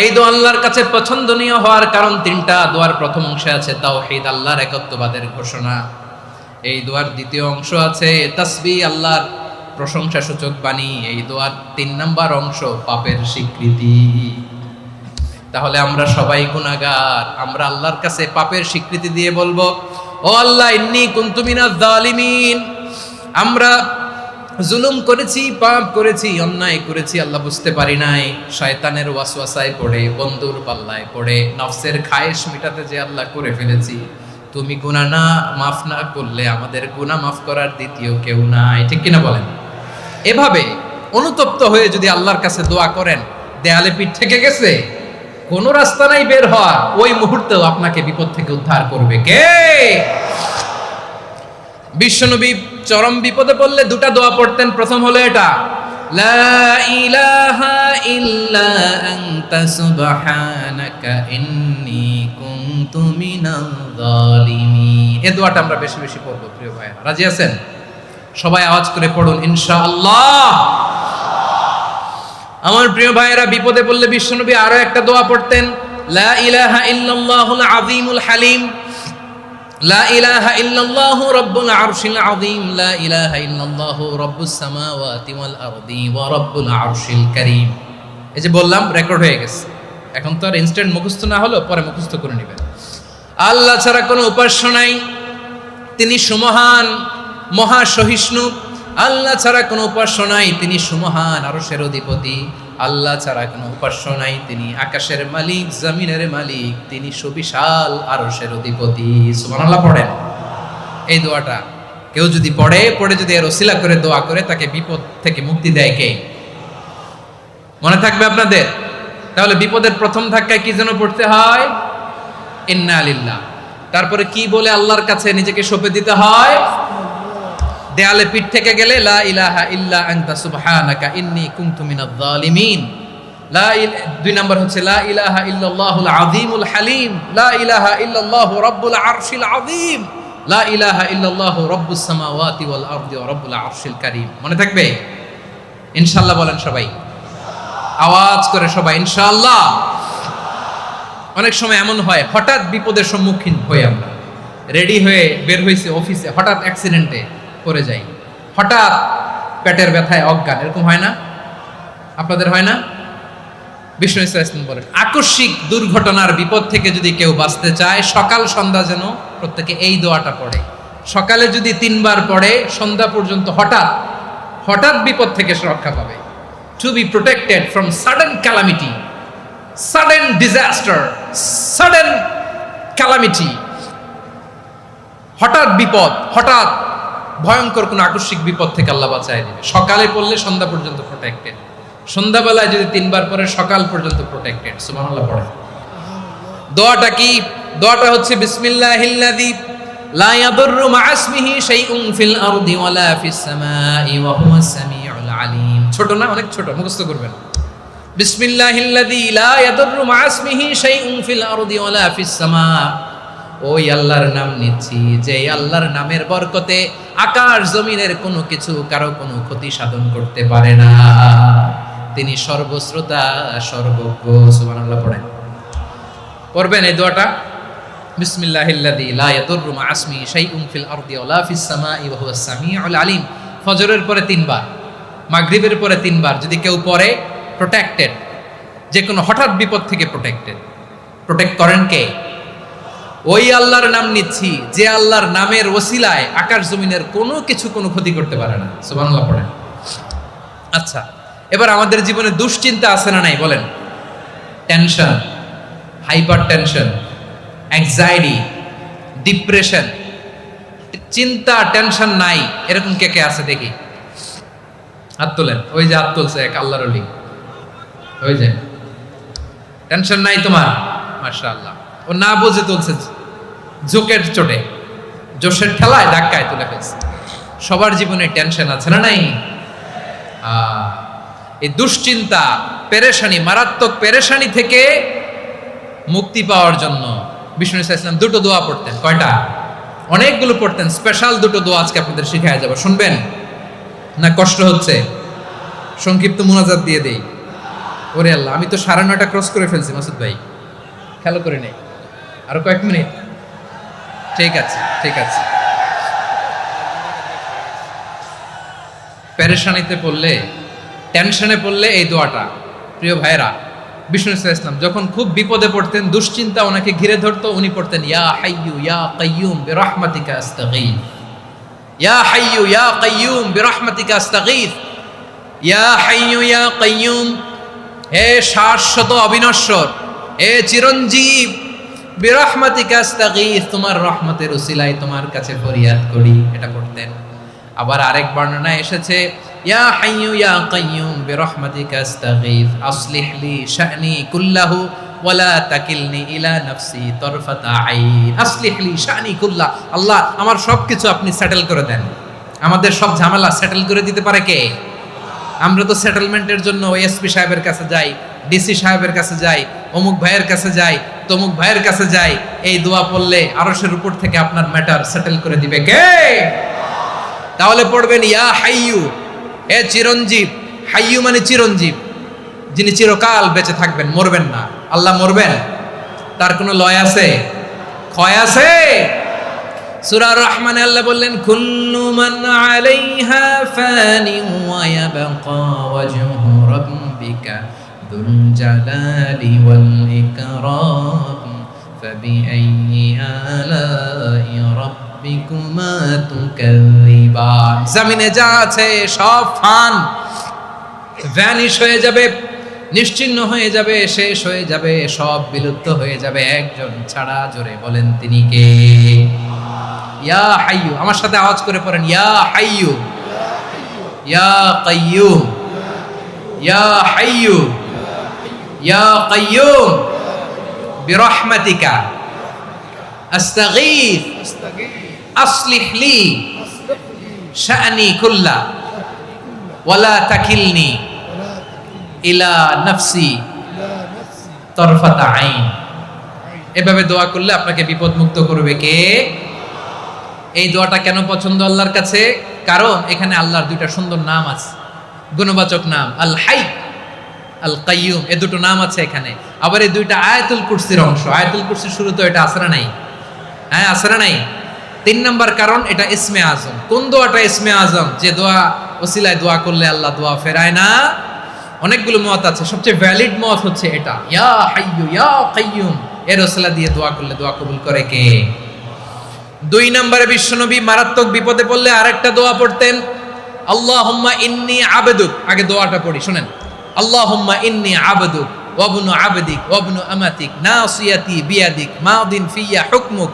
এই দোয়া আল্লাহর কাছে পছন্দনীয় হওয়ার কারণ 3টা। দোয়ার প্রথম অংশে আছে তাওহীদ, আল্লাহর একত্ববাদের ঘোষণা। এই দোয়ার দ্বিতীয় অংশ আছে তাসবিহ, আল্লাহর প্রশংসা সূচক বাণী। এই দোয়ার 3 নাম্বার অংশ পাপের স্বীকৃতি। তাহলে আমরা সবাই গুনাহগার। আমরা আল্লাহর কাছে পাপের স্বীকৃতি দিয়ে বলবো, ও আল্লাহ ইন্নী কুনতু মিনাজ জালিমিন, আমরা জুলুম করেছি, পাপ করেছি, অন্যায় করেছি, আল্লাহ বুঝতে পারি নাই। শয়তানের ওয়াসওয়াসায় পড়ে, বন্ধুর পাল্লায় পড়ে, নফসের খায়েশ মেটাতে যে আল্লাহ করে ফেলেছি। তুমি গুনাহ না মাফ না করলে আমাদের গুনাহ মাফ করার দ্বিতীয় কেউ নাই, ঠিক কিনা বলেন? এভাবে অনুতপ্ত হয়ে যদি আল্লাহর কাছে দোয়া করেন, দেয়ালে পিঠ থেকে গেছে, কোনো রাস্তা নাই বের হওয়ার, ওই মুহূর্তেও আপনাকে বিপদ থেকে উদ্ধার করবে কে? বিশ্বনবী চরম বিপদে পড়লে 2টা দোয়া পড়তেন। প্রথম হলো এটা, লা ইলাহা ইল্লা আনতা সুবহানাকা ইন্নী কুনতু মিনাল যালিমিন। এই দোয়াটা আমরা বেশি বেশি পড়ব প্রিয় ভাইরা। রাজি আছেন? সবাই আওয়াজ করে পড়ুন ইনশাআল্লাহ। আমার প্রিয় ভাইরা, বিপদে পড়লে বিশ্বনবী আরো একটা দোয়া পড়তেন, লা ইলাহা ইল্লাল্লাহুল আযীমুল হালিম, লা ইলাহা ইল্লাল্লাহু রাব্বুল আরশিল আযীম, লা ইলাহা ইল্লাল্লাহু রাব্বুস সামাওয়াতি ওয়াল আরদি ওয়া রাব্বুল আরশিল কারীম। এই যে বললাম, রেকর্ড হয়ে গেছে। এখন তো আর ইনস্ট্যান্ট মুখস্থ না হলো, পরে মুখস্থ করে নেবেন। আল্লাহ ছাড়া কোনো উপাস্য নাই, তিনি সুমহান, মহা সহিষ্ণু। আল্লাহ ছাড়া কোনো উপাস্য নাই, তিনি সুমহান, আরশের অধিপতি। আল্লাহ ছাড়া কোনো উপাস্য নাই, তিনি আকাশের মালিক, জমিনের মালিক, তিনি সুবিশাল আরশের অধিপতি। সুবহানাল্লাহ পড়েন। এই দোয়াটা কেউ যদি পড়ে যদি এর ওসিলা করে দোয়া করে, তাকে বিপদ থেকে মুক্তি দেয় কে? মনে থাকবে আপনাদের? তাহলে বিপদের প্রথম ধাক্কায় কি যেন পড়তে হয়? ইন্না লিল্লাহ। তারপরে কি বলে আল্লাহর কাছে নিজেকে সঁপে দিতে হয়? দেয়ালে পিঠ থেকে গেলে লা ইলাহা ইল্লা আনতা সুবহানাকা ইন্নী কুনতু মিনাজ জালিমিন। দুই নাম্বার হচ্ছে লা ইলাহা ইল্লাল্লাহুল আযীমুল হালিম, লা ইলাহা ইল্লাল্লাহু রাব্বুল আরশিল আযীম, লা ইলাহা ইল্লাল্লাহু রাব্বুস সামাওয়াতি ওয়াল আরদি ওয়া রাব্বুল আরশিল কারীম। মনে থাকবে? ইনশাআল্লাহ বলেন সবাই, আওয়াজ করে সবাই ইনশাআল্লাহ। অনেক সময় এমন হয়, হঠাৎ বিপদের সম্মুখীন হই আমরা, রেডি হয়ে বের হইছে অফিসে, হঠাৎ অ্যাক্সিডেন্টে পড়ে যাই, হঠাৎ পেটের ব্যথায় অজ্ঞান, এরকম হয় না? আপনাদের হয় না? বিষ্ণু ইসলাম বলেন, আকস্মিক দুর্ঘটনার বিপদ থেকে যদি কেউ বাঁচতে চায়, সকাল সন্ধ্যা যেন প্রত্যেকে এই দোয়াটা পড়ে। সকালে যদি 3 বার পড়ে, সন্ধ্যা পর্যন্ত হঠাৎ বিপদ থেকে সে রক্ষা পাবে। To be protected from sudden calamity, sudden disaster, sudden calamity. হঠাৎ বিপদ, হঠাৎ ভয়ঙ্কর কোন আকস্মিক বিপদ থেকে আল্লাহ বাঁচায় দিবে। সকালে পড়লে সন্ধ্যা পর্যন্ত প্রোটেক্টেড, সন্ধ্যাবেলায় যদি 3 বার পরে সকাল পর্যন্ত প্রোটেক্টেড। সুবহানাল্লাহ পড়ে। দোয়াটা কি? দোয়াটা হচ্ছে বিসমিল্লাহিল্লাযী লা ইয়াদুররু মা ইসমিহি শাইউন ফিল আরদি ওয়ালা ফিস সামাই ওয়া হুয়াস সামিউল আলিম। ছোট না? অনেক ছোট, মুখস্থ করবেন। বিসমিল্লাহিল্লাযী লা ইয়াদুররু মা ইসমিহি শাইউন ফিল আরদি ওয়ালা ফিস সামা। ওই আল্লাহর নাম নিচ্ছি, যে আল্লাহর নামের বরকতে আকাশ জমিনের কোনো কিছু কারো কোনো ক্ষতি সাধন করতে পারে না। তিনি সর্বশ্রোতা, সর্বজ্ঞ। সুবহানাল্লাহ পড়েন। পড়বেন এই দোয়াটা, বিসমিল্লাহিল্লাযী লা ইয়াদুররু মা ইসমিহি শাইউন ফিল আরদি ওয়ালা ফিস সামাই ওয়া হুয়াস সামিউল আলিম। ফজরের পরে 3 বার, মাগরিবের পরে 3 বার যদি কেউ পড়ে, প্রোটেক্টেড। যে কোনো হঠাৎ বিপদ থেকে প্রোটেক্ট করেন কে? ওই আল্লাহর নাম নিচ্ছি, যে আল্লাহর নামের ওসিলায় আকাশ জমিনের কোনো কিছু কোনো ক্ষতি করতে পারে না। সুবহানাল্লাহ পড়েন। আচ্ছা, এবার আমাদের জীবনে দুশ্চিন্তা আছে না নাই বলেন? Tension, hyper tension, anxiety, depression, চিন্তা, টেনশন নাই, এরকম কে কে আছে দেখি? হাত তোলেন। ওই যে হাত তুলছে এক আল্লাহর ওলি, ওই যে। টেনশন নাই তোমার? মাশাআল্লাহ। ও না বুঝে তুলছে, জোকের চোটে, জোশের ঠেলায় ধাক্কায় তুলে ফেলছে। সবার জীবনে টেনশন আছে না নাই? এই দুশ্চিন্তা, পেরেশানি, মারাত্মক পেরেশানি থেকে মুক্তি পাওয়ার জন্য বিষ্ণু ইসলাম 2টো দোয়া পড়তেন। কয়টা? অনেকগুলো পড়তেন। স্পেশাল 2টো দোয়া আজকে আপনাদের শিখায় যাব, শুনবেন না? কষ্ট হচ্ছে? সংক্ষিপ্ত মুনাজাত দিয়ে দেই। ওরে আল্লাহ, আমি তো 9:30 ক্রস করে ফেলছি মাসুদ ভাই, খেয়াল করে নেই। আরো কয়েক মিনিট? ঠিক আছে, ঠিক আছে। পেরেশানিতে পড়লে, টেনশনে পড়লে এই দোয়াটা, প্রিয় ভাইরা, বিষ্ণু ইসলাম যখন খুব বিপদে পড়তেন, দুশ্চিন্তা ওনাকে ঘিরে ধরতো, উনি পড়তেন ইয়া হাইয়ু ইয়া কাইয়ুম বিরহমাতিকা আস্তাগীথ, ইয়া হাইয়ু ইয়া কাইয়ুম বিরহমাতিকা আস্তাগীথ, ইয়া হাইয়ু ইয়া কাইয়ুম, হে শাশ্বত অবিনশ্বর, হে চিরঞ্জীব, বিরহমাতিকা আস্তাগীথ, তোমার রহমতের উসিলায় তোমার কাছে ফরিয়াদ করি। এটা পড়তেন। আবার আরেক বর্ণনায় এসেছে ইয়া হাইয়ু ইয়া কাইয়ুম বিরহমাতিকা আস্তাগীথ আসলিহ লি শা'নি কুল্লাহু ওয়ালা তাকিলনি ইলা নাফসি তরফাতা আইন। আসলিহ লি শা'নি কুল্লাহ, আল্লাহ আমার সবকিছু আপনি সেটেল করে দেন। আমাদের সব ঝামেলা সেটেল করে দিতে পারে কে? আমরা তো সেটেলমেন্টের জন্য ওই এসপি সাহেবের কাছে যাই, ডিসি সাহেবের কাছে যাই, অমুক ভাইয়ের কাছে যাই, তমুক ভাইয়ের কাছে যাই। এই দোয়া পড়লে আরশের উপর থেকে আপনার ম্যাটার সেটেল করে দিবে কে? তাহলে পড়বেন ইয়া হাইয়ু, এ চিরঞ্জীব। হাইয়ু মানে চিরঞ্জীব, যিনি চিরকাল বেঁচে থাকবেন, মরবেন না। আল্লাহ মরবেন? তার কোনো লয় আছে? ক্ষয় আছে? সূরা রহমানে আল্লাহ বললেন কুল্লু মান আলাইহা ফানি ওয়া ইয়াবকা ওয়াজহু রাব্বিকা যুল জালালি ওয়াল ইকরাম ফাবিআইয়ি আলাই রাব্বিকুমা তুকাযিবান। জমিনে যা আছে সব ফান, ভ্যানিশ হয়ে যাবে, নিশ্চিহ্ন হয়ে যাবে, শেষ হয়ে যাবে, সব বিলুপ্ত হয়ে যাবে, একজন ছাড়া। জোরে বলেন তিনি কে? ইয়া হাইয়ু। আমার সাথে আওয়াজ করে পড়েন ইয়া হাইয়ু, ইয়া কাইয়ুম, ইয়া হাইয়ু, ইয়া কাইয়ুম বিরহমাতিকা আস্তাগীথ আসলিহ লি শা'নি কুল্লা ওয়ালা তাকিলনি ইলা নাফসি তরফাতা আইন। এভাবে দোয়া করলে আপনাকে বিপদ মুক্ত করবে কে? এই দোয়াটা কেন পছন্দ আল্লাহর কাছে? কারণ এখানে আল্লাহর দুইটা সুন্দর নাম আছে, গুণবাচক নাম, আল হাই, আল কাইয়ুম। এই দুটো নাম আছে এখানে। আবার এই দুইটা আয়াতুল কুরসির অংশ। আয়াতুল কুরসির শুরুতে এটা আছে না নাই? হ্যাঁ, আছে না নাই? 3 নাম্বার কারণ এটা ইসমে আজম। কোন দোয়াটা ইসমে আজম? যে দোয়া ওসিলায় দোয়া করলে আল্লাহ দোয়া ফেরায় না। অনেকগুলো মত আছে, সবচেয়ে ভ্যালিড মত হচ্ছে এটা, ইয়া হাইয়ু ইয়া কাইয়ুম। এর ওসিলা দিয়ে দোয়া করলে দোয়া কবুল করে কে? 2 নম্বরে বিশ্বনবী মারাত্মক বিপদে পড়লে আরেকটা দোয়া পড়তেন, আল্লাহুম্মা ইন্নী আবদুক। আগে দোয়াটা পড়ি, শুনেন। আল্লাহুম্মা ইন্নী আবদুক ওয়া ইবনু আবদিক ওয়া ইবনু আমাতিক নাসিয়াতি বিয়াদিক মাদিন ফিয়া হুকমুক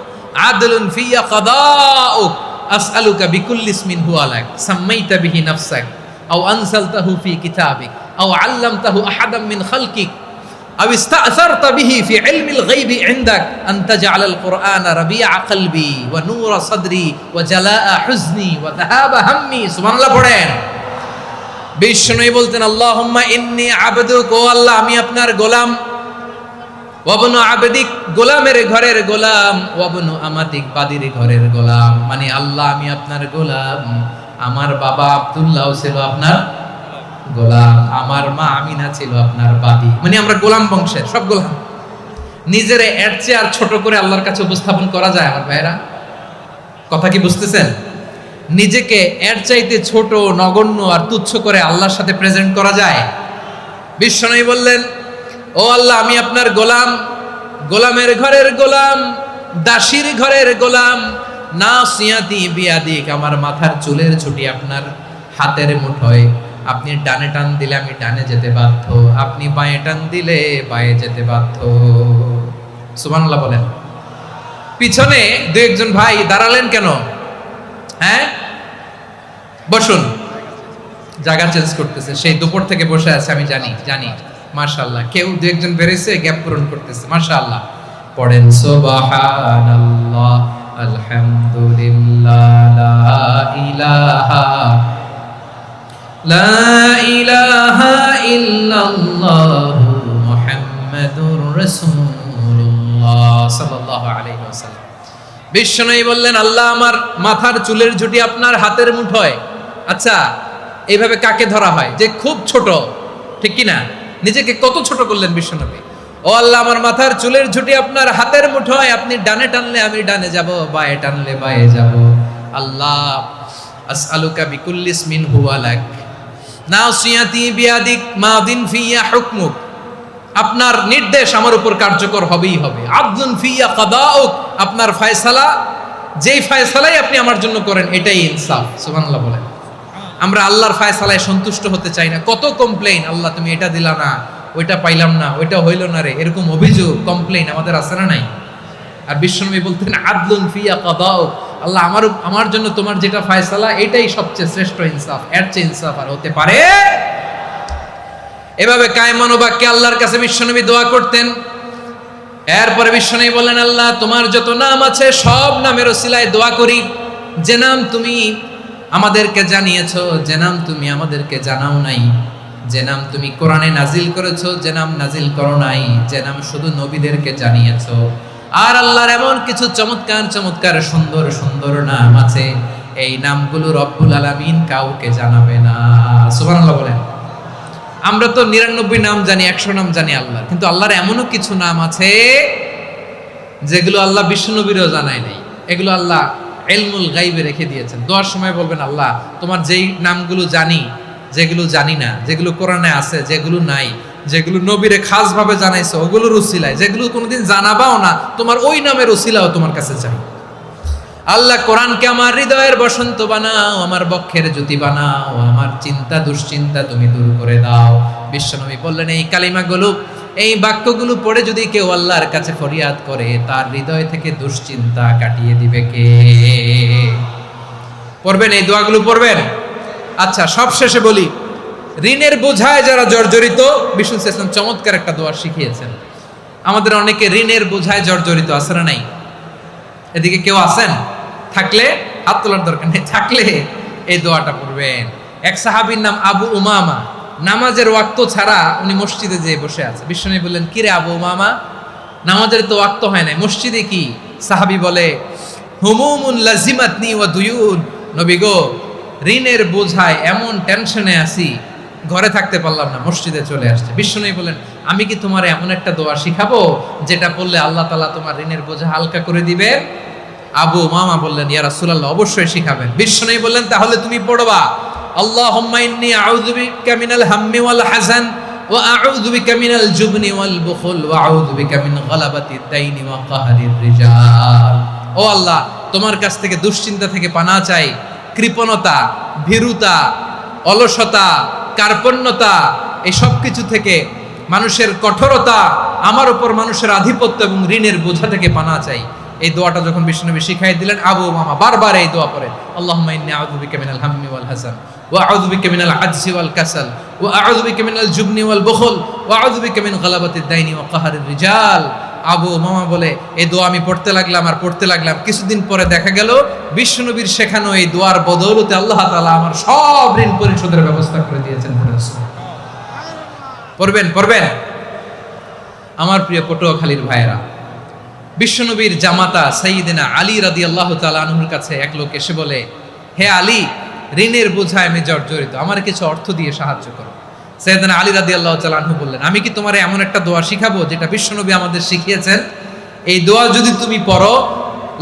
আদলুন ফিয়া কাদাউক আসআলুকা বিকুল্লি ইসমিন হুয়া লাক সাম্মাইতা বিহি নাফসাক আও আনসালতাহু ফি কিতাবিক আও আল্লামতাহু আহাদাম মিন খালকিক أو استأثرت به في علم الغيب عندك أن تجعل القرآن ربيع قلبي ونور صدري وجلاء حزني وذهاب همي। سبحان الله পড়েন। বিষ্ণুই বলতেন আল্লাহুম্মা ইন্নী আবদুক, ও আল্লাহ আমি আপনার গোলাম, ওয়া ইবনু আবদিক গোলামের ঘরের গোলাম, ওয়া ইবনু আমাতিক বাদীর ঘরের গোলাম। মানে আল্লাহ আমি আপনার গোলাম, আমার বাবা আব্দুল্লাহ ছিল আপনার গোলাম, আমার মা আমিনা ছিল আপনার বাদী। মানে আমরা গোলাম বংশের, সব গোলাম। নিজের এর চেয়ে আর ছোট করে আল্লাহর কাছে উপস্থাপন করা যায় আমার ভাইরা? কথা কি বুঝতেছেন? নিজেকে এর চাইতে ছোট, নগণ্য আর তুচ্ছ করে আল্লাহর সাথে প্রেজেন্ট করা যায়? বিশ্বনবী বললেন, ও আল্লাহ আমি আপনার গোলাম, গোলামের ঘরের গোলাম, দাসীর ঘরের গোলাম, নাসিয়াতি বিয়াদিক, আমার মাথার চুলের ছুটি আপনার হাতের মুঠোয়। আপনি ডানে টান দিলে আমি ডানে যেতে বাধ্য, আপনি বাঁয়ে টান দিলে বাঁয়ে যেতে বাধ্য। সুবহানাল্লাহ বলেন। পিছনে 2-1 ভাই দাঁড়ালেন কেন? হ্যাঁ, বসুন। জায়গা চেঞ্জ করতেছে, সেই দুপুর থেকে বসে আছে, আমি জানি। মাশাআল্লাহ, কেউ 2-1 বেরিয়েছে, গ্যাপ পূরণ করতেছে। মাশাআল্লাহ। পড়েন সুবহানাল্লাহ আলহামদুলিল্লাহ লা ইলাহা লা ইলাহা ইল্লাল্লাহু মুহাম্মাদুর রাসূলুল্লাহ সাল্লাল্লাহু আলাইহি ওয়াসাল্লাম। বিশ্বনবী বললেন, আল্লাহ আমার মাথার চুলের ঝুঁটি আপনার হাতের মুঠোয়। আচ্ছা, এইভাবে কাকে ধরা হয়? যে খুব ছোট, ঠিক কি না? নিজেকে কত ছোট করলেন বিশ্বনবী। ও আল্লাহ আমার মাথার চুলের ঝুঁটি আপনার হাতের মুঠোয়, আপনি ডানে টানলে আমি ডানে যাব, বাঁয়ে টানলে বাঁয়ে যাব। আল্লাহ আসআলুকা বিকুল্লি ইসমিন হুয়া লাক নাসিয়াতি বিয়াদিক মাদিন ফিয়া হুকমুক, আপনার নির্দেশ আমার উপর কার্যকর হবেই হবে। আদলুন ফিয়া কাদাউক, আপনার ফয়সালা, যেই ফয়সালাই আপনি আমার জন্য করেন এটাই ইনসাফ। সুবহানাল্লাহ বলেন। আমরা আল্লাহর ফয়সালায় সন্তুষ্ট হতে চাই না। কত কমপ্লেইন, আল্লাহ তুমি এটা দিলা না, ওইটা পাইলাম না, ওইটা হইল না রে, এরকম অভিযোগ, কমপ্লেইন আমাদের আছে না নাই? আর বিশ্বনবী বলতেন আদলুন ফিয়া কাদাউক, আল্লাহ আমার জন্য তোমার যেটা ফয়সালা এটাই সবচেয়ে শ্রেষ্ঠ ইনসাফ, এর চেয়ে ইনসাফ আর হতে পারে? এভাবে কায়মান বাক্যে আল্লাহর কাছে বিশ্বনবী দোয়া করতেন। এরপরে বিশ্বনবী বললেন, আল্লাহ তোমার যত নাম আছে সব নামের ওসিলায় দোয়া করি, যে নাম তুমি আমাদেরকে জানিয়েছো যে নাম তুমি আমাদেরকে জানাও নাই, যে নাম তুমি কোরআনে নাজিল করেছো, যে নাম নাজিল করো নাই, যে নাম শুধু নবীদেরকে জানিয়েছো। আর আল্লাহর এমন কিছু চমৎকার চমৎকার সুন্দর সুন্দর নাম আছে, এই নামগুলো রব্বুল আলামিন কাউকে জানাবে না। সুবহানাল্লাহ বলেন। আমরা তো 99 নাম জানি, 100 নাম জানি আল্লাহর, কিন্তু আল্লাহর এমনও কিছু নাম আছে যেগুলো আল্লাহ বিশ্বনবীরও জানায় নাই। এগুলো আল্লাহ ইলমুল গায়বে রেখে দিয়েছেন। দোয়ার সময় বলবেন, আল্লাহ তোমার যেই নামগুলো জানি, যেগুলো জানি না, যেগুলো কোরআনে আছে, যেগুলো নাই, যেগুলো নবীরে খাস ভাবে জানাইছো ওগুলোর উসিলায়, যেগুলো কোনোদিন জানাবাও না তোমার ওই নামের উসিলাও তোমার কাছে চাই। আল্লাহ কোরআনকে আমার হৃদয়ের বসন্ত বানাও, আমার বক্ষের জ্যোতি বানাও, আমার চিন্তা দুশ্চিন্তা তুমি দূর করে দাও। বিশ্বনবী বললেন, এই কালিমাগুলো, এই বাক্যগুলো পড়ে যদি কেউ আল্লাহর কাছে ফরিয়াদ করে, তার হৃদয় থেকে দুশ্চিন্তা কাটিয়ে দিবে কে? পড়বেন, এই দোয়াগুলো পড়বেন। আচ্ছা, সব শেষে বলি, ঋণের বোঝায় যারা জর্জরিত, বিষ্ণু ইসলাম চমৎকার একটা দোয়া শিখিয়েছেন। আমাদের অনেকে ঋণের বোঝায় জর্জরিত, আছে না নাই? এদিকে কেউ আছেন? থাকলে হাত তোলার দরকার নেই, থাকলে এই দোয়াটা পড়বেন। এক সাহাবীর নাম আবু উমামা, নামাজের ওয়াক্ত ছাড়া উনি মসজিদে যেয়ে বসে আছে। বিশ্বনবী বললেন, কি রে আবু উমামা, নামাজের তো ওয়াক্ত হয় নাই, মসজিদে কি? সাহাবী বলে, হুমুমুন লাজিমাতনি ওয়া দুয়ুন। নবী গো, ঋণের বোঝায় এমন টেনশনে আছি, ঘরে থাকতে পারলাম না, মসজিদে চলে আসছে। বিশ্বনবী বলেন, আমি কি তোমার এমন একটা দোয়া শিখাবো যেটা পড়লে আল্লাহ তাআলা তোমার ঋণের বোঝা হালকা করে দিবে? আবু উমামা বললেন, ইয়া রাসূলুল্লাহ, অবশ্যই শিখাবেন। বিশ্বনবী বললেন, তাহলে তুমি পড়বা, আল্লাহুম্মা ইন্নী আউযু বিকা মিনাল হাম্মি ওয়াল হাযান ওয়া আউযু বিকা মিনাল জুবনি ওয়াল বুখল ওয়া আউযু বিকা মিন গালাবাতিদ দাইনি ওয়া কাহরির রিজাল। ও আল্লাহ, তোমার কাছ থেকে দুশ্চিন্তা থেকে পানাহ চাই, কৃপণতা, ভীরুতা, অলসতা, কার্পণ্যতা, এই সব কিছু থেকে, মানুষের কঠোরতা, আমার উপর মানুষের আধিপত্য এবং ঋণের বোঝা থেকে পানাহ চাই। এই দোয়াটা যখন বিশ্বনবী শিখাই দিলেন, আবু উমামা বারবার এই দোয়া পড়েন, আল্লাহুম্মা ইন্নী আউযু বিকা মিনাল হাম্মি ওয়াল হাযান ওয়া আউযু বিকা মিনাল আজজি ওয়াল কাসাল ওয়া আউযু বিকা মিনাল জুবনি ওয়াল বুখল ওয়া আউযু বিকা মিন গালাবাতিদ দাইনি ওয়া কাহরির রিজাল। আবু উমামা বলে, এই দোয়া আমি পড়তে লাগলাম আর পড়তে লাগলাম, কিছুদিন পরে দেখা গেল বিশ্বনবীর শেখানো এই দোয়ার বদৌলতে আল্লাহ তাআলা আমার সব ঋণ পরিশোধের ব্যবস্থা করে দিয়েছেন। পড়বেন, পড়বেন। আমার প্রিয় পটুয়াখালীর ভাইয়েরা, বিশ্বনবীর জামাতা সাইয়্যিদিনা আলী রাদিয়াল্লাহু তাআলা আনহুর কাছে এক লোক এসে বলে, হে আলী, ঋণের বোঝায় আমি জর্জরিত, আমার কিছু অর্থ দিয়ে সাহায্য করো। সাইয়্যিদিনা আলী রাদিয়াল্লাহু তাআলা আনহু বললেন, আমি কি তোমার এমন একটা দোয়া শিখাবো যেটা বিশ্বনবী আমাদের শিখিয়েছেন? এই দোয়া যদি তুমি পড়ো,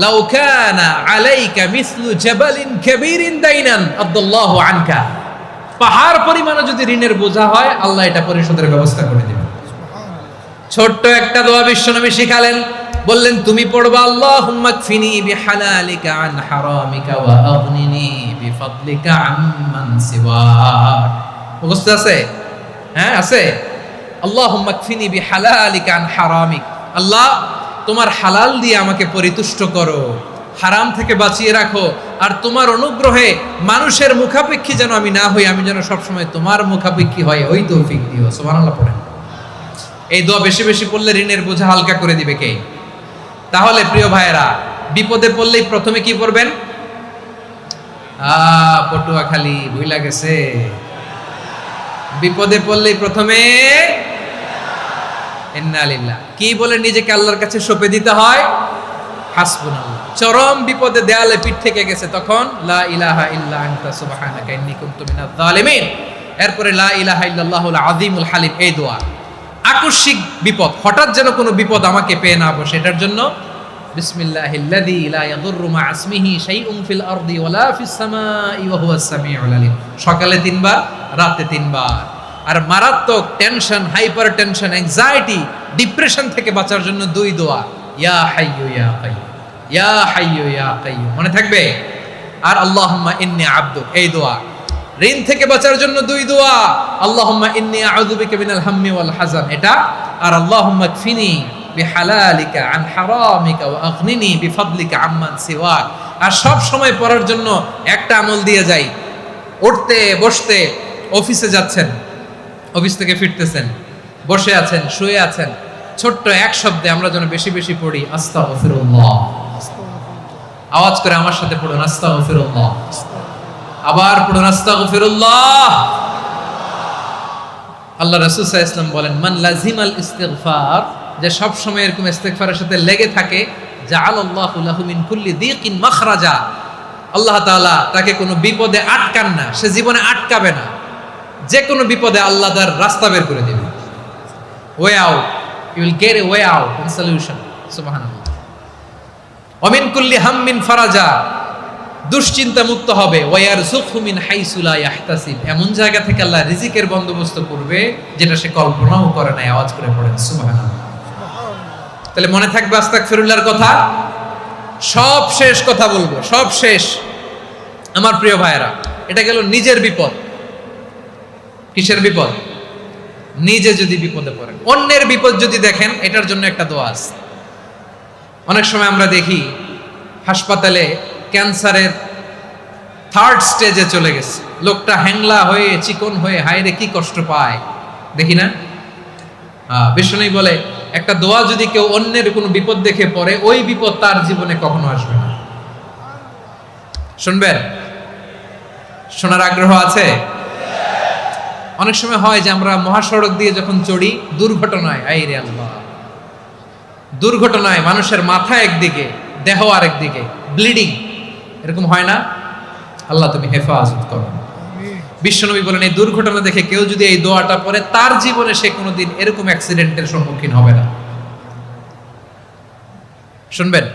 লাউ কানা আলাইকা মিসলু জাবালিন কাবীরিন দাইনান আদাল্লাহু আনকা, পাহাড় পরিমাণে যদি ঋণের বোঝা হয়, আল্লাহ এটা পরিশোধের ব্যবস্থা করে দিবেন। ছোট্ট একটা দোয়া বিশ্বনবী শিখালেন, বললেন, তুমি পড়বা, আল্লাহুম্মা কফিনি বিহালালিকা আন হারামিকা ওয়া আগনিনি বিফাদলিকা আম্মান সিওয়াক। মুখস্থ আছে? হ্যাঁ, আছে। আল্লাহুম্মা কফিনি বিহালালিকা আন হারামিক, আল্লাহ তোমার হালাল দিয়ে আমাকে পরিতুষ্ট করো, হারাম থেকে বাঁচিয়ে রাখো, আর তোমার অনুগ্রহে মানুষের মুখাপেক্ষী যেন আমি না হই, আমি যেন সবসময় তোমার মুখাপেক্ষী হয়, ওই তৌফিক দিও। সুবহানাল্লাহ পড়েন। এই দোয়া বেশি বেশি পড়লে ঋণের বোঝা হালকা করে দিবে কে? তাহলে প্রিয় ভাইয়েরা, বিপদে পড়লেই প্রথমে কি পড়বেন? পটুয়াখালী ভুইলা গেছে, বিপদে পড়লেই প্রথমে ইন্না লিল্লাহ কি বলে নিজেকে আল্লাহর কাছে সঁপে দিতে হয়? হাসবুনাল্লাহ। চরম বিপদে দেয়ালে পিঠ থেকে গেছে, তখন লা ইলাহা ইল্লা আনতা সুবহানাকা ইন্নী কুনতু মিনাজ জালিমিন। এরপরে লা ইলাহা ইল্লাল্লাহুল আযীমুল হালিম, এই দোয়া। আকস্মিক বিপদ, হঠাৎ যেন কোনো বিপদ আমাকে পেয়ে না বসে, এটার জন্য বিসমিল্লাহিল্লাযী লা ইয়াদুররু মা ইসমিহি শাইউন ফিল আরদি ওয়ালা ফিস সামাই ওয়া হুয়াস সামিউল আলিম। সকালে 3 বার, রাতে 3 বার। আর মারাত্মক tension, hyper tension, anxiety, depression থেকে বাঁচার জন্য 2 দোয়া, ইয়া হাইয়্যু ইয়া কাইয়্যুম, ইয়া হাইয়্যু ইয়া কাইয়্যুম, মনে থাকবে? আর আল্লাহুম্মা ইন্নী আবদুক, এই দোয়া। ঋণ থেকে বাঁচার জন্য 2 দোয়া, আল্লাহুম্মা ইন্নী আউযু বিকা মিনাল হাম্মি ওয়াল হাযান, এটা। আর আল্লাহুম্মা কফিনি বিহালালিকা আন হারামিকা ওয়া আগনিনি বিফাদলিকা আম্মান সিওয়াক। আর সব সময় পড়ার জন্য একটা আমল দিয়ে যাই, উঠতে বসতে, অফিসে যাচ্ছেন, অফিস থেকে ফিরতেছেন, বসে আছেন, শুয়ে আছেন, ছোট্ট এক শব্দে আমরা যেন বেশি বেশি পড়ি, আস্তাগফিরুল্লাহ। আওয়াজ করে আমার সাথে পড়ুন, আস্তাগফিরুল্লাহ, আবার পড়ুন আস্তাগফিরুল্লাহ। আল্লাহ রাসূল সাল্লাল্লাহু আলাইহি ওয়াসাল্লাম বলেন, মান লাজিমাল ইস্তিগফার, যে সব সময় এরকম ইস্তিগফারের সাথে লেগে থাকে, জাআলাল্লাহু লাহু মিন কুল্লি দিকিন মাখরাজা, আল্লাহ তাআলা তাকে কোনো বিপদে আটকান না, সে জীবনে আটকাবে না, যে কোনো বিপদে আল্লাহ তার রাস্তা বের করে দিবে। Way out, you will get a way out and solution. সুবহানাল্লাহ। ওয়া মিন কুল্লি হাম্মিন ফারাজা, দুশ্চিন্তা মুক্ত হবে। ওয়ারযুকহু মিন হাইসু লা ইয়াহতাসিব, এমন জায়গা থেকে আল্লাহ রিজিকের বন্দোবস্ত করবে যেটা সে কল্পনাও করে না। আওয়াজ করে পড়েন সুবহানাল্লাহ। তাহলে মনে থাকবে আস্তাগফিরুল্লাহর কথা। সব শেষ কথা বলবো, সব শেষ আমার প্রিয় ভাইয়েরা। এটা গেল নিজের বিপদ। কিসের বিপদ? নিজে যদি বিপদে পড়েন। অন্যের বিপদ যদি দেখেন, এটার জন্য একটা দোয়া আছে। অনেক সময় আমরা দেখি হাসপাতালে ক্যান্সারের 3rd স্টেজে চলে গেছে, লোকটা হ্যাংলা হয়ে চিকন হয়ে হায়রে কি কষ্ট পায়, দেখি না? বিষ্ণু বলে একটা দোয়া যদি কেউ অন্যের কোনো বিপদ দেখে পড়ে, ওই বিপদ তার জীবনে কখনো আসবে না। শুনবেন? শোনার আগ্রহ আছে? অনেক সময় হয় যে আমরা মহাসড়ক দিয়ে যখন চড়ি, দুর্ঘটনায়, আইরে আল্লাহ, দুর্ঘটনায় মানুষের মাথা একদিকে, দেহ আরেকদিকে, ব্লিডিং, এরকম হয় না? আল্লাহ তুমি হেফাজত করো। বিশ্বনবী বলেন, এই দুর্ঘটনা দেখে কেউ যদি এই দোয়াটা পড়ে, তার জীবনে সে কোনোদিন এরকম অ্যাক্সিডেন্টের সম্মুখীন হবে না। শুনবেন?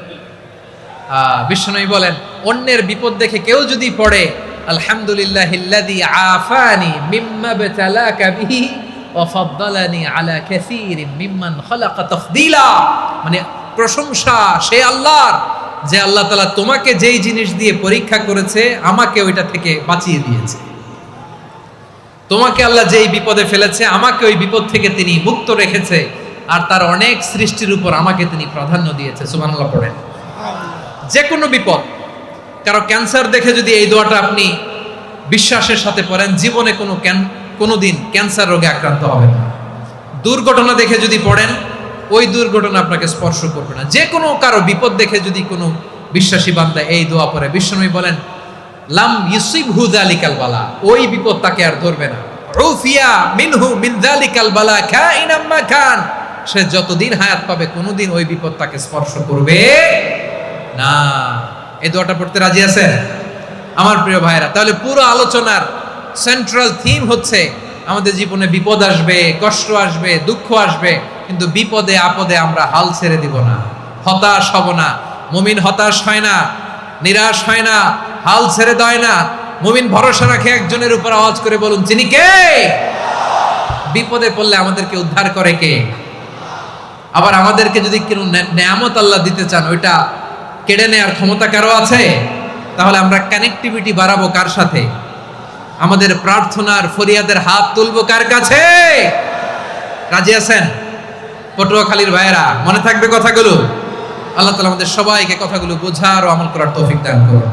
বিশ্বনবী বলেন, অন্যের বিপদ দেখে কেউ যদি পড়ে, আলহামদুলিল্লাহিল্লাযী আফানি মিম্মা বতালাকা বিহি ওয়া ফাদ্দালানি আলা কাসীরিন মিম্মান খালাকা তাফদীলা, মানে প্রশংসা সে আল্লাহর, যে আল্লাহ তাআলা তোমাকে যেই জিনিস দিয়ে পরীক্ষা করেছে, আমাকে ওইটা থেকে বাঁচিয়ে দিয়েছে। তোমাকে আল্লাহ যেই বিপদে ফেলেছে, আমাকে ওই বিপদ থেকে তিনি মুক্ত রেখেছে, আর তার অনেক সৃষ্টির উপর আমাকে তিনি প্রাধান্য দিয়েছে। সুবহানাল্লাহ পড়েন। যে কোনো বিপদ, কারো ক্যান্সার দেখে যদি এই দোয়াটা আপনি বিশ্বাসের সাথে পড়েন, জীবনে কোনোদিন ক্যান্সার রোগে আক্রান্ত হবেন না। দুর্ঘটনা দেখে যদি পড়েন, ওই দুর্ঘটনা আপনাকে স্পর্শ করবে না। যে কোনো কারো বিপদ দেখে যদি কোনো বিশ্বাসী বান্দা এই দোয়া পড়ে, বিশ্বনবী বলেন, লাম ইউসিবহু যালিকাল বালা, ওই বিপদ তাকে আর ধরবে না। উফিয়া মিনহু মিন যালিকাল বালা কাইনাম মা কান, সে যতদিন হায়াত পাবে কোনোদিন ওই বিপদ তাকে স্পর্শ করবে না। এই দোয়াটা পড়তে রাজি আছেন আমার প্রিয় ভাইরা? তাহলে পুরো আলোচনার সেন্ট্রাল থিম হচ্ছে, আমাদের জীবনে বিপদ আসবে, কষ্ট আসবে, দুঃখ আসবে, কিন্তু বিপদে আপদে আমরা হাল ছেড়ে দিব না, হতাশ হব না। মুমিন হতাশ হয় না, নিরাশ হয় না, হাল ছেড়ে দেয় না। মুমিন ভরসা রাখে একজনের উপর। আওয়াজ করে বলুন, যিনি কে? বিপদে পড়লে আমাদেরকে উদ্ধার করে কে? আবার আমাদেরকে যদি কোনো নেয়ামত আল্লাহ দিতে চান, ওইটা কেড়ে নেওয়ার ক্ষমতা কারো আছে? তাহলে আমরা কানেক্টিভিটি বাড়াবো কার সাথে? আমাদের প্রার্থনার ফরিয়াদের হাত তুলবো কার কাছে? রাজি আছেন পটুয়াখালীর ভাইয়েরা? মনে থাকবে কথাগুলো? আল্লাহ তাআলা আমাদের সবাইকে কথাগুলো বোঝার ও আমল করার তৌফিক দান করুন।